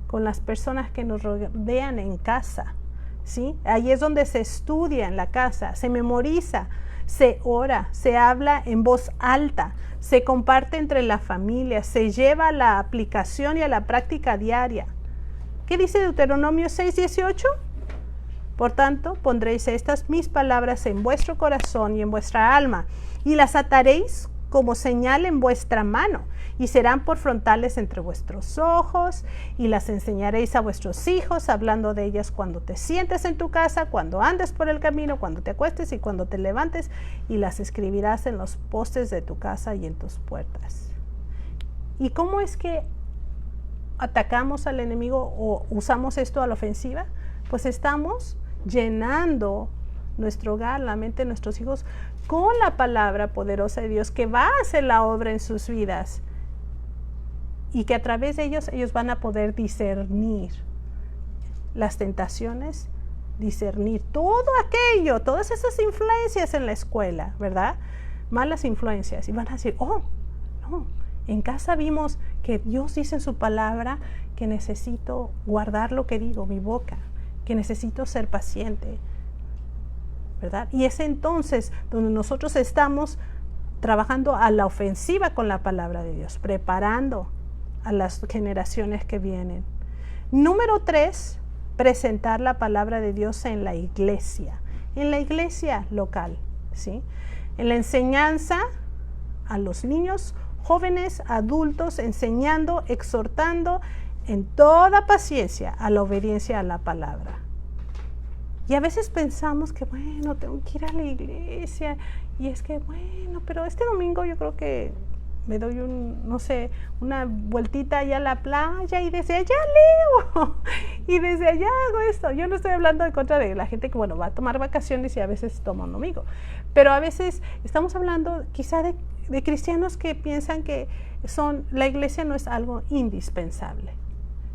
con las personas que nos rodean en casa, ¿sí? Ahí es donde se estudia en la casa, se memoriza, se ora, se habla en voz alta, se comparte entre la familia, se lleva a la aplicación y a la práctica diaria. ¿Qué dice Deuteronomio 6:18? Por tanto, pondréis estas mis palabras en vuestro corazón y en vuestra alma, y las ataréis como señal en vuestra mano, y serán por frontales entre vuestros ojos, y las enseñaréis a vuestros hijos, hablando de ellas cuando te sientes en tu casa, cuando andes por el camino, cuando te acuestes y cuando te levantes, y las escribirás en los postes de tu casa y en tus puertas. ¿Y cómo es que atacamos al enemigo o usamos esto a la ofensiva? Pues estamos llenando nuestro hogar, la mente de nuestros hijos con la palabra poderosa de Dios que va a hacer la obra en sus vidas y que a través de ellos van a poder discernir las tentaciones, discernir todo aquello, todas esas influencias en la escuela, ¿verdad? Malas influencias, y van a decir, oh, no, en casa vimos que Dios dice en su palabra que necesito guardar lo que digo, mi boca, que necesito ser paciente, ¿verdad? Y es entonces donde nosotros estamos trabajando a la ofensiva con la palabra de Dios, preparando a las generaciones que vienen. Número 3, presentar la palabra de Dios en la iglesia local, ¿sí? En la enseñanza a los niños, jóvenes, adultos, enseñando, exhortando en toda paciencia a la obediencia a la palabra. Y a veces pensamos que, bueno, tengo que ir a la iglesia, y es que, bueno, pero este domingo yo creo que me doy una vueltita allá a la playa y desde allá leo, y desde allá hago esto. Yo no estoy hablando en contra de la gente que, bueno, va a tomar vacaciones y a veces toma un domingo, pero a veces estamos hablando quizá de cristianos que piensan que la iglesia no es algo indispensable.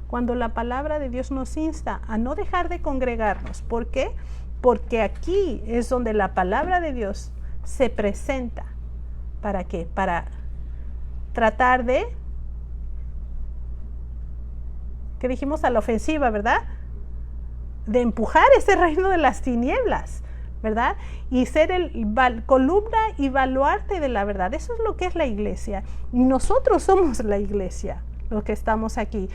Cuando la palabra de Dios nos insta a no dejar de congregarnos. ¿Por qué? Porque aquí es donde la palabra de Dios se presenta. ¿Para qué? Para tratar de, ¿qué dijimos? A la ofensiva, ¿verdad? De empujar ese reino de las tinieblas, ¿verdad? Y ser columna y baluarte de la verdad. Eso es lo que es la iglesia. Y nosotros somos la iglesia, los que estamos aquí.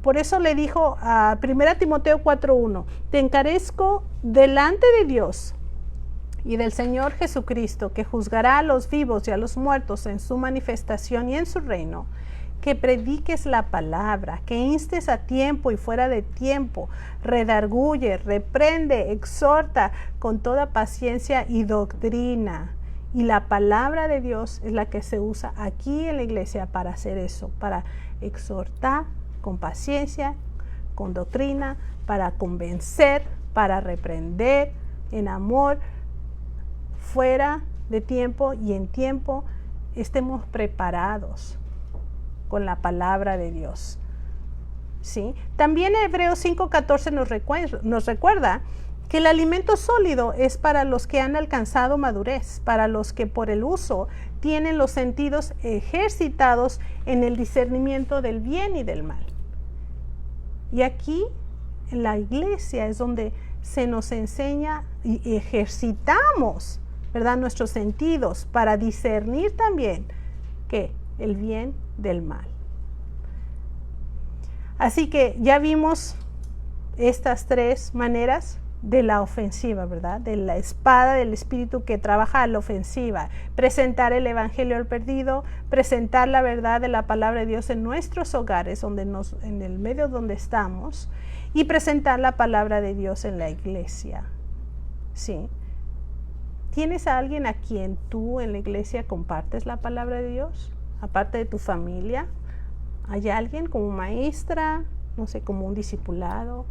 Por eso le dijo a 1 Timoteo 4:1, te encarezco delante de Dios y del Señor Jesucristo, que juzgará a los vivos y a los muertos en su manifestación y en su reino, que prediques la palabra, que instes a tiempo y fuera de tiempo, redarguye, reprende, exhorta con toda paciencia y doctrina. Y la palabra de Dios es la que se usa aquí en la iglesia para hacer eso, para exhortar con paciencia, con doctrina, para convencer, para reprender en amor, fuera de tiempo y en tiempo estemos preparados con la palabra de Dios. ¿Sí? También Hebreos 5:14 nos recuerda que el alimento sólido es para los que han alcanzado madurez, para los que por el uso tienen los sentidos ejercitados en el discernimiento del bien y del mal. Y aquí en la iglesia es donde se nos enseña y ejercitamos, ¿verdad?, nuestros sentidos para discernir también ¿qué? El bien del mal. Así que ya vimos estas tres maneras de la ofensiva, ¿verdad? De la espada del Espíritu que trabaja a la ofensiva. Presentar el Evangelio al perdido, presentar la verdad de la palabra de Dios en nuestros hogares, en el medio donde estamos, y presentar la palabra de Dios en la iglesia. ¿Sí? ¿Tienes a alguien a quien tú en la iglesia compartes la palabra de Dios? Aparte de tu familia, ¿hay alguien como maestra, no sé, como un discipulado?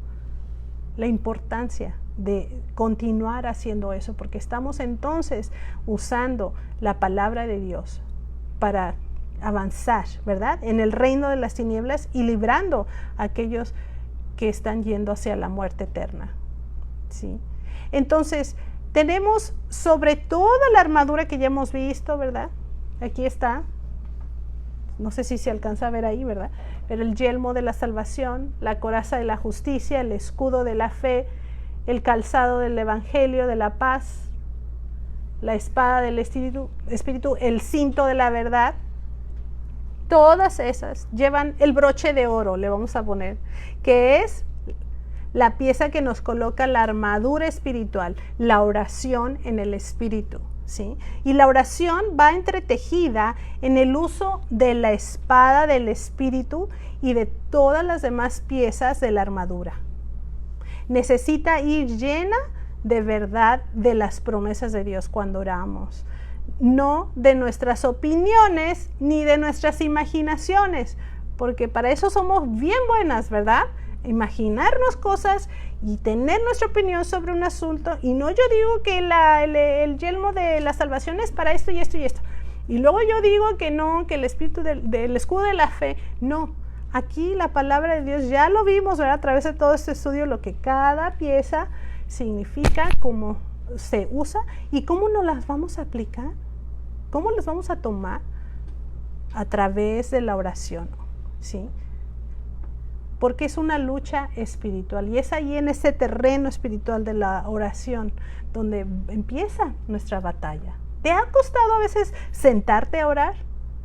La importancia de continuar haciendo eso, porque estamos entonces usando la palabra de Dios para avanzar, ¿verdad?, en el reino de las tinieblas y librando a aquellos que están yendo hacia la muerte eterna. ¿Sí? Entonces, tenemos sobre toda la armadura que ya hemos visto, ¿verdad? Aquí está. No sé si se alcanza a ver ahí, ¿verdad? Pero el yelmo de la salvación, la coraza de la justicia, el escudo de la fe, el calzado del evangelio de la paz, la espada del espíritu, el cinto de la verdad. Todas esas llevan el broche de oro, le vamos a poner, que es la pieza que nos coloca la armadura espiritual, la oración en el espíritu. ¿Sí? Y la oración va entretejida en el uso de la espada del Espíritu y de todas las demás piezas de la armadura. Necesita ir llena de verdad de las promesas de Dios cuando oramos, no de nuestras opiniones ni de nuestras imaginaciones, porque para eso somos bien buenas, ¿verdad? Imaginarnos cosas y tener nuestra opinión sobre un asunto, y no yo digo que el yelmo de la salvación es para esto y esto y esto, y luego yo digo que no, que el espíritu del escudo de la fe, no. Aquí la palabra de Dios ya lo vimos, ¿verdad?, a través de todo este estudio, lo que cada pieza significa, cómo se usa y cómo nos las vamos a aplicar, cómo las vamos a tomar a través de la oración, ¿sí? Porque es una lucha espiritual y es ahí en ese terreno espiritual de la oración donde empieza nuestra batalla. ¿Te ha costado a veces sentarte a orar?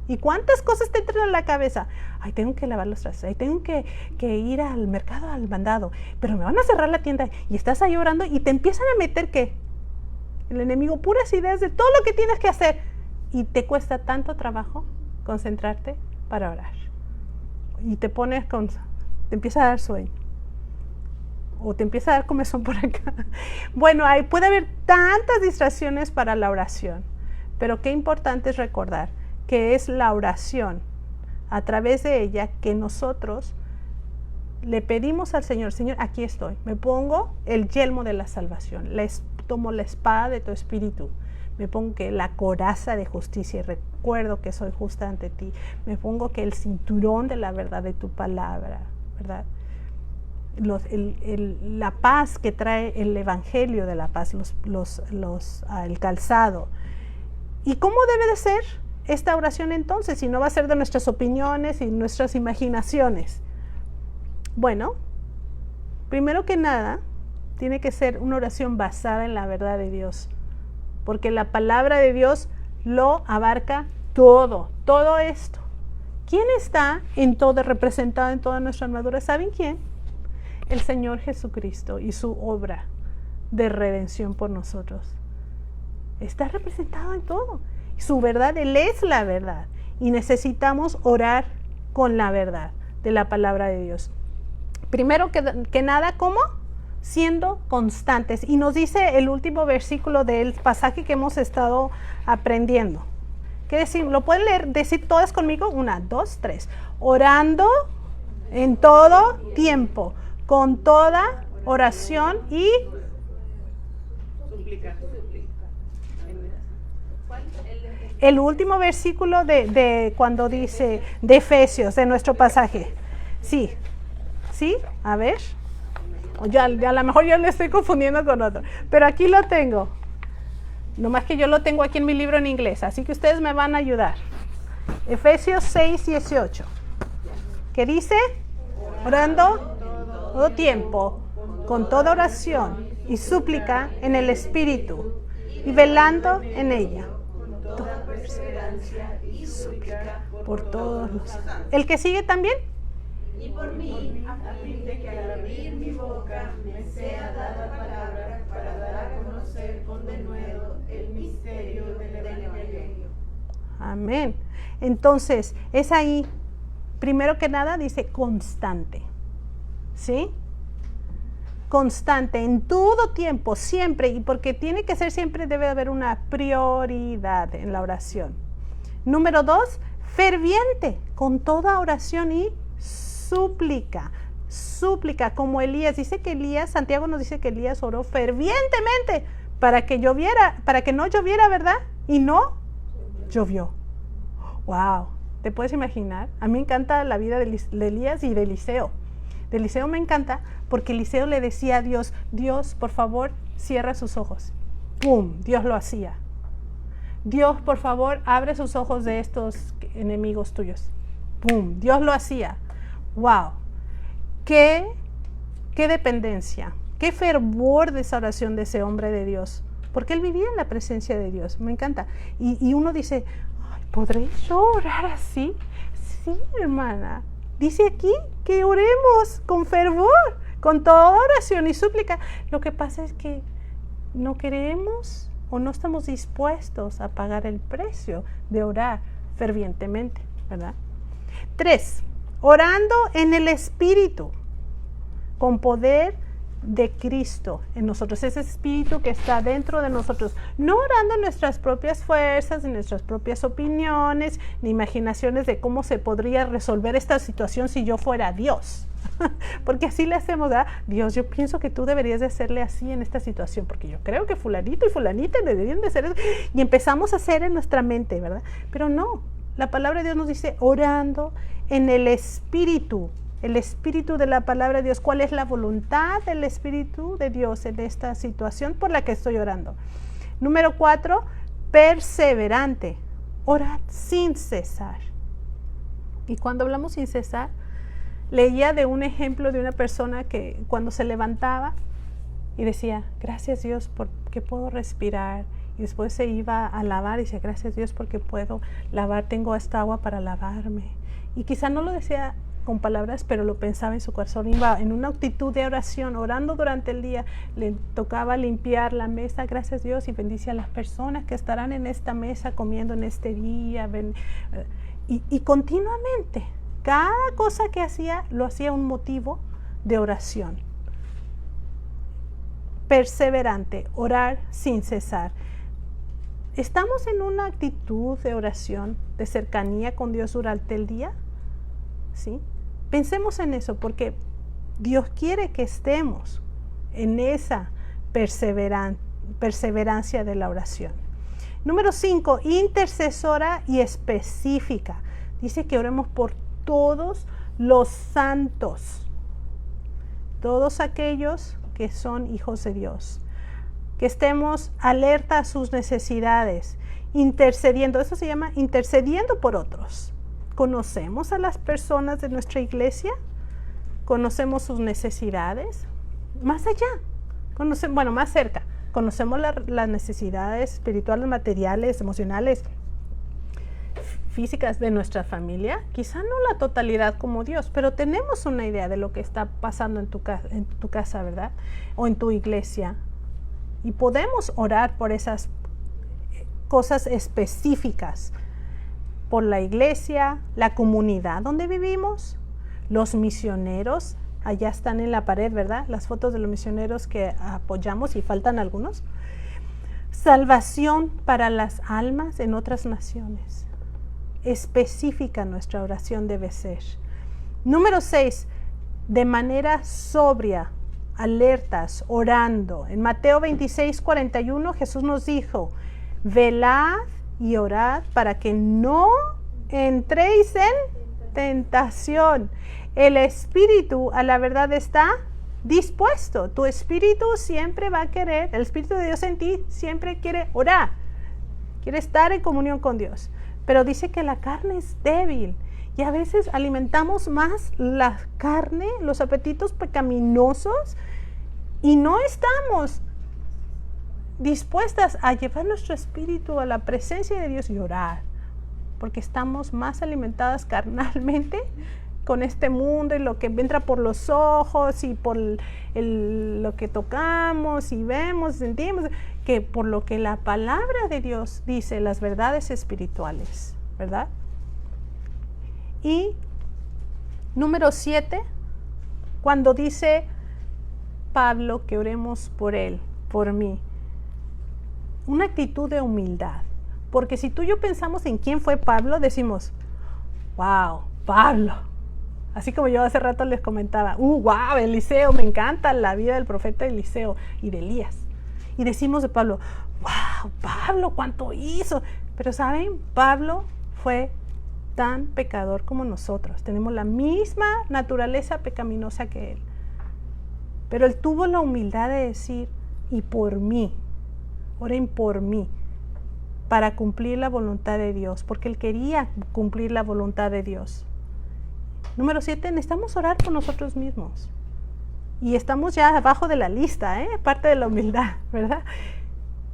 ¿Y cuántas cosas te entran a la cabeza? Ay, tengo que lavar los trastes, ay, tengo que ir al mercado, al mandado, pero me van a cerrar la tienda, y estás ahí orando y te empiezan a meter, ¿qué? El enemigo, puras ideas de todo lo que tienes que hacer. y te cuesta tanto trabajo concentrarte para orar. Y te empieza a dar sueño. O te empieza a dar comezón por acá. Bueno, puede haber tantas distracciones para la oración. Pero qué importante es recordar que es la oración, a través de ella, que nosotros le pedimos al Señor, Señor, aquí estoy, me pongo el yelmo de la salvación, tomo la espada de tu espíritu, me pongo que la coraza de justicia y recuerdo que soy justa ante ti, me pongo que el cinturón de la verdad de tu palabra, ¿verdad? La paz que trae el evangelio de la paz, el calzado. ¿Y cómo debe de ser esta oración entonces? Si no va a ser de nuestras opiniones y nuestras imaginaciones. Bueno, primero que nada, tiene que ser una oración basada en la verdad de Dios. Porque la palabra de Dios lo abarca todo esto. ¿Quién está representado en toda nuestra armadura? ¿Saben quién? El Señor Jesucristo y su obra de redención por nosotros. Está representado en todo. Su verdad, Él es la verdad. Y necesitamos orar con la verdad de la palabra de Dios. Primero que nada, ¿cómo? Siendo constantes. Y nos dice el último versículo del pasaje que hemos estado aprendiendo. ¿Qué decir? ¿Lo pueden leer? Decir todas conmigo. 1, 2, 3. Orando en todo tiempo, con toda oración y Suplicar. el último versículo de cuando dice de Efesios, de nuestro pasaje. Sí, a ver. Ya a lo mejor yo le estoy confundiendo con otro, pero aquí lo tengo. Nomás que yo lo tengo aquí en mi libro en inglés, así que ustedes me van a ayudar. Efesios 6:18. ¿Qué dice? Orando todo tiempo, con toda oración y súplica en el Espíritu, y velando en ella. Toda perseverancia y súplica por todos los. ¿El que sigue también? Y por mí, a fin de que al abrir mi boca me sea dada palabra para dar a conocer con denuedo el misterio del Evangelio. Amén. Entonces, es ahí, primero que nada, dice constante. ¿Sí? Constante, en todo tiempo, siempre, y porque tiene que ser siempre, debe haber una prioridad en la oración. Número 2, ferviente, con toda oración y súplica, como Elías. Dice que Santiago nos dice que Elías oró fervientemente para que no lloviera, ¿verdad? Y no llovió. Wow, ¿te puedes imaginar? A mí me encanta la vida de Elías y de Eliseo. De Eliseo me encanta porque Eliseo le decía a Dios, Dios, por favor, cierra sus ojos. ¡Pum! Dios lo hacía. Dios, por favor, abre sus ojos de estos enemigos tuyos. ¡Pum! Dios lo hacía. ¡Wow! ¡Qué dependencia! ¡Qué fervor de esa oración de ese hombre de Dios! Porque él vivía en la presencia de Dios. Me encanta. Y uno dice, ¿podré yo orar así? Sí, hermana. Dice aquí que oremos con fervor, con toda oración y súplica. Lo que pasa es que no queremos o no estamos dispuestos a pagar el precio de orar fervientemente, ¿verdad? 3, orando en el Espíritu, con poder de Cristo en nosotros, ese Espíritu que está dentro de nosotros, no orando en nuestras propias fuerzas, en nuestras propias opiniones, ni imaginaciones de cómo se podría resolver esta situación si yo fuera Dios, porque así le hacemos, ¿verdad? Dios, yo pienso que tú deberías de hacerle así en esta situación, porque yo creo que fulanito y fulanita deberían de hacer eso, y empezamos a hacer en nuestra mente, ¿verdad? Pero no, la palabra de Dios nos dice orando en el Espíritu. El Espíritu de la palabra de Dios. ¿Cuál es la voluntad del Espíritu de Dios en esta situación por la que estoy orando? Número 4, perseverante. Orad sin cesar. Y cuando hablamos sin cesar, leía de un ejemplo de una persona que cuando se levantaba y decía, gracias Dios porque puedo respirar. Y después se iba a lavar y decía, gracias Dios porque puedo lavar, tengo esta agua para lavarme. Y quizá no lo decía con palabras, pero lo pensaba en su corazón. Iba en una actitud de oración, orando durante el día. Le tocaba limpiar la mesa, gracias a Dios, y bendice a las personas que estarán en esta mesa comiendo en este día. Y continuamente, cada cosa que hacía, lo hacía un motivo de oración. Perseverante, orar sin cesar. ¿Estamos en una actitud de oración, de cercanía con Dios durante el día? ¿Sí? Pensemos en eso, porque Dios quiere que estemos en esa perseverancia de la oración. Número 5, intercesora y específica. Dice que oremos por todos los santos, todos aquellos que son hijos de Dios. Que estemos alerta a sus necesidades, intercediendo. Eso se llama intercediendo por otros. ¿Conocemos a las personas de nuestra iglesia? ¿Conocemos sus necesidades? Más allá, más cerca. ¿Conocemos las necesidades espirituales, materiales, emocionales, físicas de nuestra familia? Quizá no la totalidad como Dios, pero tenemos una idea de lo que está pasando en tu casa, ¿verdad? O en tu iglesia. Y podemos orar por esas cosas específicas, por la iglesia, la comunidad donde vivimos, los misioneros. Allá están en la pared, ¿verdad? Las fotos de los misioneros que apoyamos, y faltan algunos. Salvación para las almas en otras naciones. Específica nuestra oración debe ser. Número 6, de manera sobria, alertas, orando. En Mateo 26:41 Jesús nos dijo: velad y orad para que no entréis en tentación. El espíritu a la verdad está dispuesto. Tu espíritu siempre va a querer, el Espíritu de Dios en ti siempre quiere orar, quiere estar en comunión con Dios, pero dice que la carne es débil. Y a veces alimentamos más la carne, los apetitos pecaminosos, y no estamos dispuestas a llevar nuestro espíritu a la presencia de Dios y orar, porque estamos más alimentadas carnalmente con este mundo y lo que entra por los ojos y por lo que tocamos y vemos, sentimos, que por lo que la palabra de Dios dice, las verdades espirituales, ¿verdad? Y número 7, cuando dice Pablo que oremos por él, por mí, una actitud de humildad. Porque si tú y yo pensamos en quién fue Pablo, decimos, wow, Pablo. Así como yo hace rato les comentaba, wow, Eliseo, me encanta la vida del profeta Eliseo y de Elías. Y decimos de Pablo, wow, Pablo, cuánto hizo. Pero ¿saben? Pablo fue tan pecador como nosotros. Tenemos la misma naturaleza pecaminosa que él. Pero él tuvo la humildad de decir, y por mí, oren por mí, para cumplir la voluntad de Dios, porque él quería cumplir la voluntad de Dios. Número 7, necesitamos orar por nosotros mismos. Y estamos ya abajo de la lista, parte de la humildad, ¿verdad?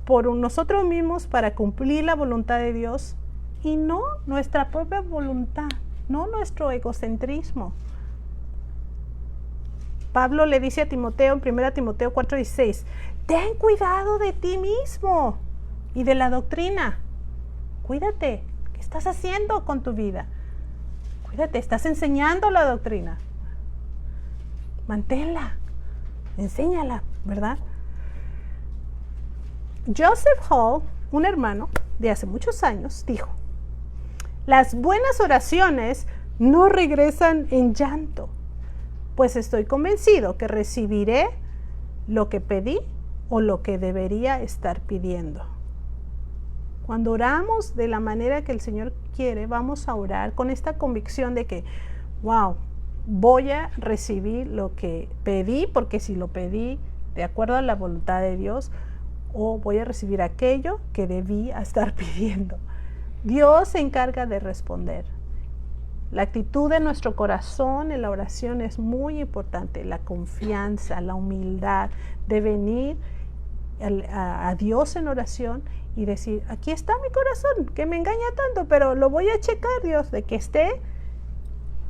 Por nosotros mismos para cumplir la voluntad de Dios y no nuestra propia voluntad, no nuestro egocentrismo. Pablo le dice a Timoteo en 1 Timoteo 4:16, ten cuidado de ti mismo y de la doctrina. Cuídate, ¿qué estás haciendo con tu vida? Cuídate, estás enseñando la doctrina. Manténla, enséñala, ¿verdad? Joseph Hall, un hermano de hace muchos años, dijo, las buenas oraciones no regresan en llanto, pues estoy convencido que recibiré lo que pedí o lo que debería estar pidiendo. Cuando oramos de la manera que el Señor quiere, vamos a orar con esta convicción de que, wow, voy a recibir lo que pedí, porque si lo pedí de acuerdo a la voluntad de Dios, o voy a recibir aquello que debí estar pidiendo. Dios se encarga de responder. La actitud de nuestro corazón en la oración es muy importante, la confianza, la humildad de venir a Dios en oración y decir, aquí está mi corazón, que me engaña tanto, pero lo voy a checar, Dios, de que esté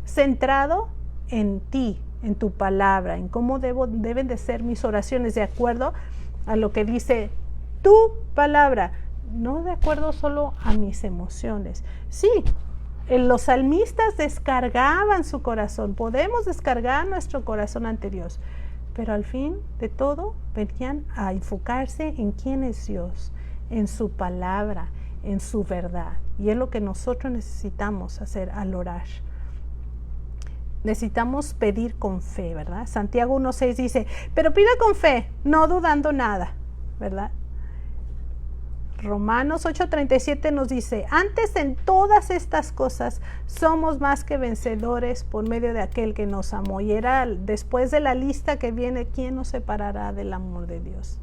centrado en ti, en tu palabra, en cómo deben de ser mis oraciones de acuerdo a lo que dice tu palabra, no de acuerdo solo a mis emociones. Sí, los salmistas descargaban su corazón, podemos descargar nuestro corazón ante Dios, pero al fin de todo venían a enfocarse en quién es Dios, en su palabra, en su verdad. Y es lo que nosotros necesitamos hacer al orar. Necesitamos pedir con fe, ¿verdad? Santiago 1:6 dice, pero pida con fe, no dudando nada, ¿verdad? Romanos 8:37 nos dice, antes en todas estas cosas somos más que vencedores por medio de aquel que nos amó. Y era después de la lista que viene, ¿quién nos separará del amor de Dios?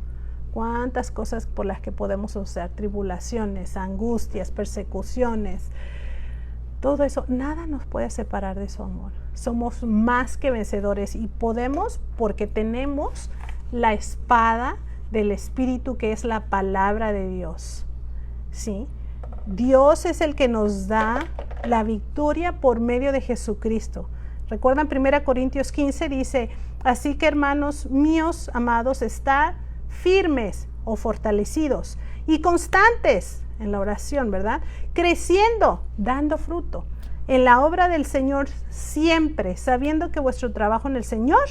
Cuántas cosas por las que podemos usar, tribulaciones, angustias, persecuciones, todo eso, nada nos puede separar de su amor. Somos más que vencedores y podemos porque tenemos la espada del Espíritu, que es la palabra de Dios. ¿Sí? Dios es el que nos da la victoria por medio de Jesucristo. ¿Recuerdan 1 Corintios 15? Dice, así que hermanos míos amados, estad firmes o fortalecidos y constantes en la oración, ¿verdad? Creciendo, dando fruto en la obra del Señor siempre, sabiendo que vuestro trabajo en el Señor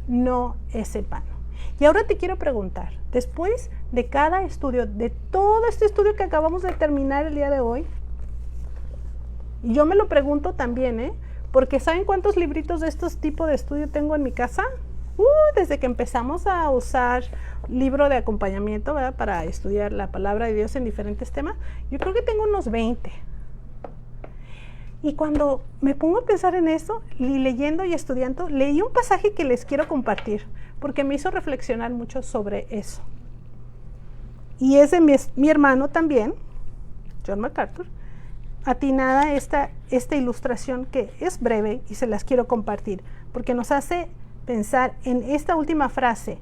no es en vano. Y ahora te quiero preguntar, después de cada estudio, de todo este estudio que acabamos de terminar el día de hoy, y yo me lo pregunto también, porque ¿saben cuántos libritos de estos tipos de estudio tengo en mi casa? Desde que empezamos a usar libro de acompañamiento, ¿verdad? Para estudiar la palabra de Dios en diferentes temas, yo creo que tengo unos 20. Y cuando me pongo a pensar en eso, y leyendo y estudiando, leí un pasaje que les quiero compartir, porque me hizo reflexionar mucho sobre eso. Y es de mi hermano también, John MacArthur, atinada esta ilustración que es breve y se las quiero compartir, porque nos hace pensar en esta última frase,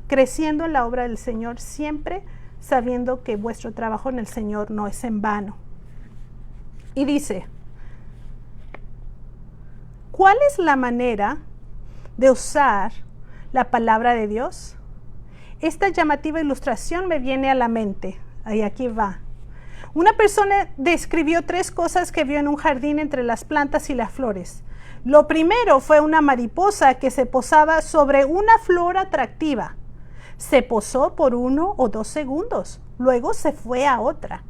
creciendo en la obra del Señor, siempre sabiendo que vuestro trabajo en el Señor no es en vano. Y dice, ¿cuál es la manera de usar la palabra de Dios? Esta llamativa ilustración me viene a la mente. Y aquí va. Una persona describió 3 cosas que vio en un jardín entre las plantas y las flores. Lo primero fue una mariposa que se posaba sobre una flor atractiva. Se posó por 1 o 2 segundos. Luego se fue a otra.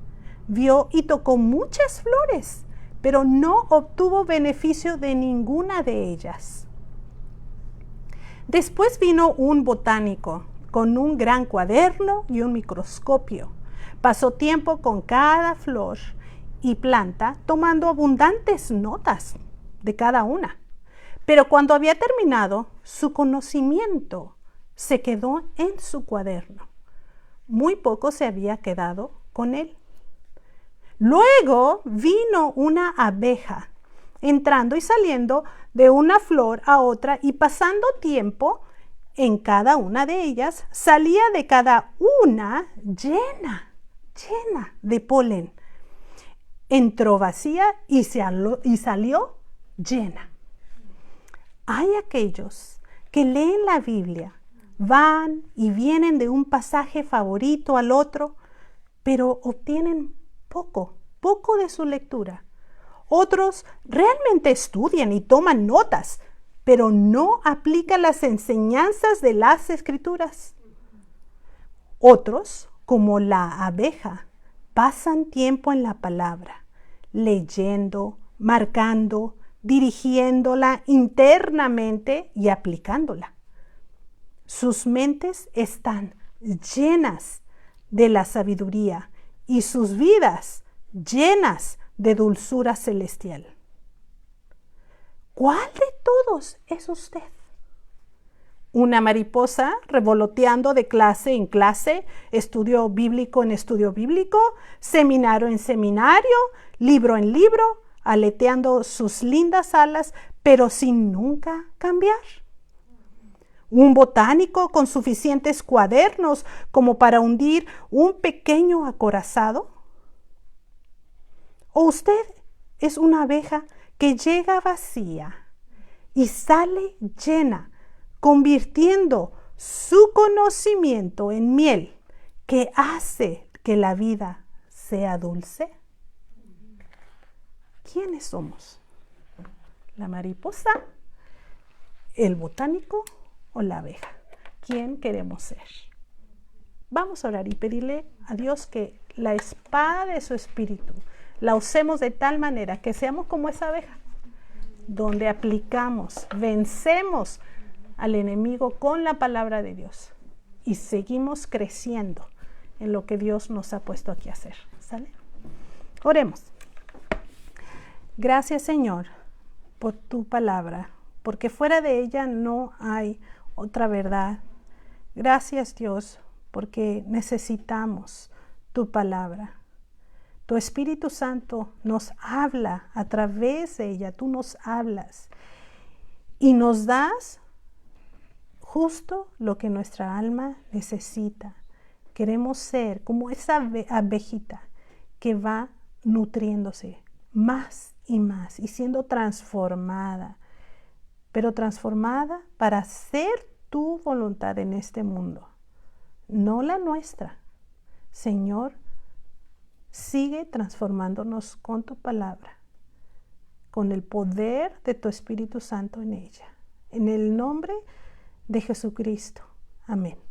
Vio y tocó muchas flores, pero no obtuvo beneficio de ninguna de ellas. Después vino un botánico con un gran cuaderno y un microscopio. Pasó tiempo con cada flor y planta, tomando abundantes notas de cada una. Pero cuando había terminado, su conocimiento se quedó en su cuaderno. Muy poco se había quedado con él. Luego vino una abeja, entrando y saliendo de una flor a otra y pasando tiempo en cada una de ellas, salía de cada una llena de polen. Entró vacía y salió llena. Hay aquellos que leen la Biblia, van y vienen de un pasaje favorito al otro, pero obtienen poco de su lectura. Otros realmente estudian y toman notas, pero no aplican las enseñanzas de las Escrituras. Otros, como la abeja, pasan tiempo en la palabra, leyendo, marcando, dirigiéndola internamente y aplicándola. Sus mentes están llenas de la sabiduría y sus vidas llenas de dulzura celestial. ¿Cuál de todos es usted? ¿Una mariposa revoloteando de clase en clase, estudio bíblico en estudio bíblico, seminario en seminario, libro en libro, aleteando sus lindas alas, pero sin nunca cambiar? ¿Un botánico con suficientes cuadernos como para hundir un pequeño acorazado? ¿O usted es una abeja que llega vacía y sale llena, convirtiendo su conocimiento en miel que hace que la vida sea dulce. ¿Quiénes somos? ¿La mariposa, el botánico o la abeja? ¿Quién queremos ser? Vamos a orar y pedirle a Dios que la espada de su espíritu la usemos de tal manera que seamos como esa abeja, donde aplicamos, vencemos al enemigo con la palabra de Dios y seguimos creciendo en lo que Dios nos ha puesto aquí a hacer. ¿Sale? Oremos. Gracias, Señor, por tu palabra, porque fuera de ella no hay otra verdad. Gracias, Dios, porque necesitamos tu palabra. Tu Espíritu Santo nos habla a través de ella. Tú nos hablas y nos das justo lo que nuestra alma necesita. Queremos ser como esa abejita que va nutriéndose más y más y siendo transformada, pero transformada para hacer tu voluntad en este mundo, no la nuestra. Señor, sigue transformándonos con tu palabra, con el poder de tu Espíritu Santo en ella. En el nombre de Jesucristo. Amén.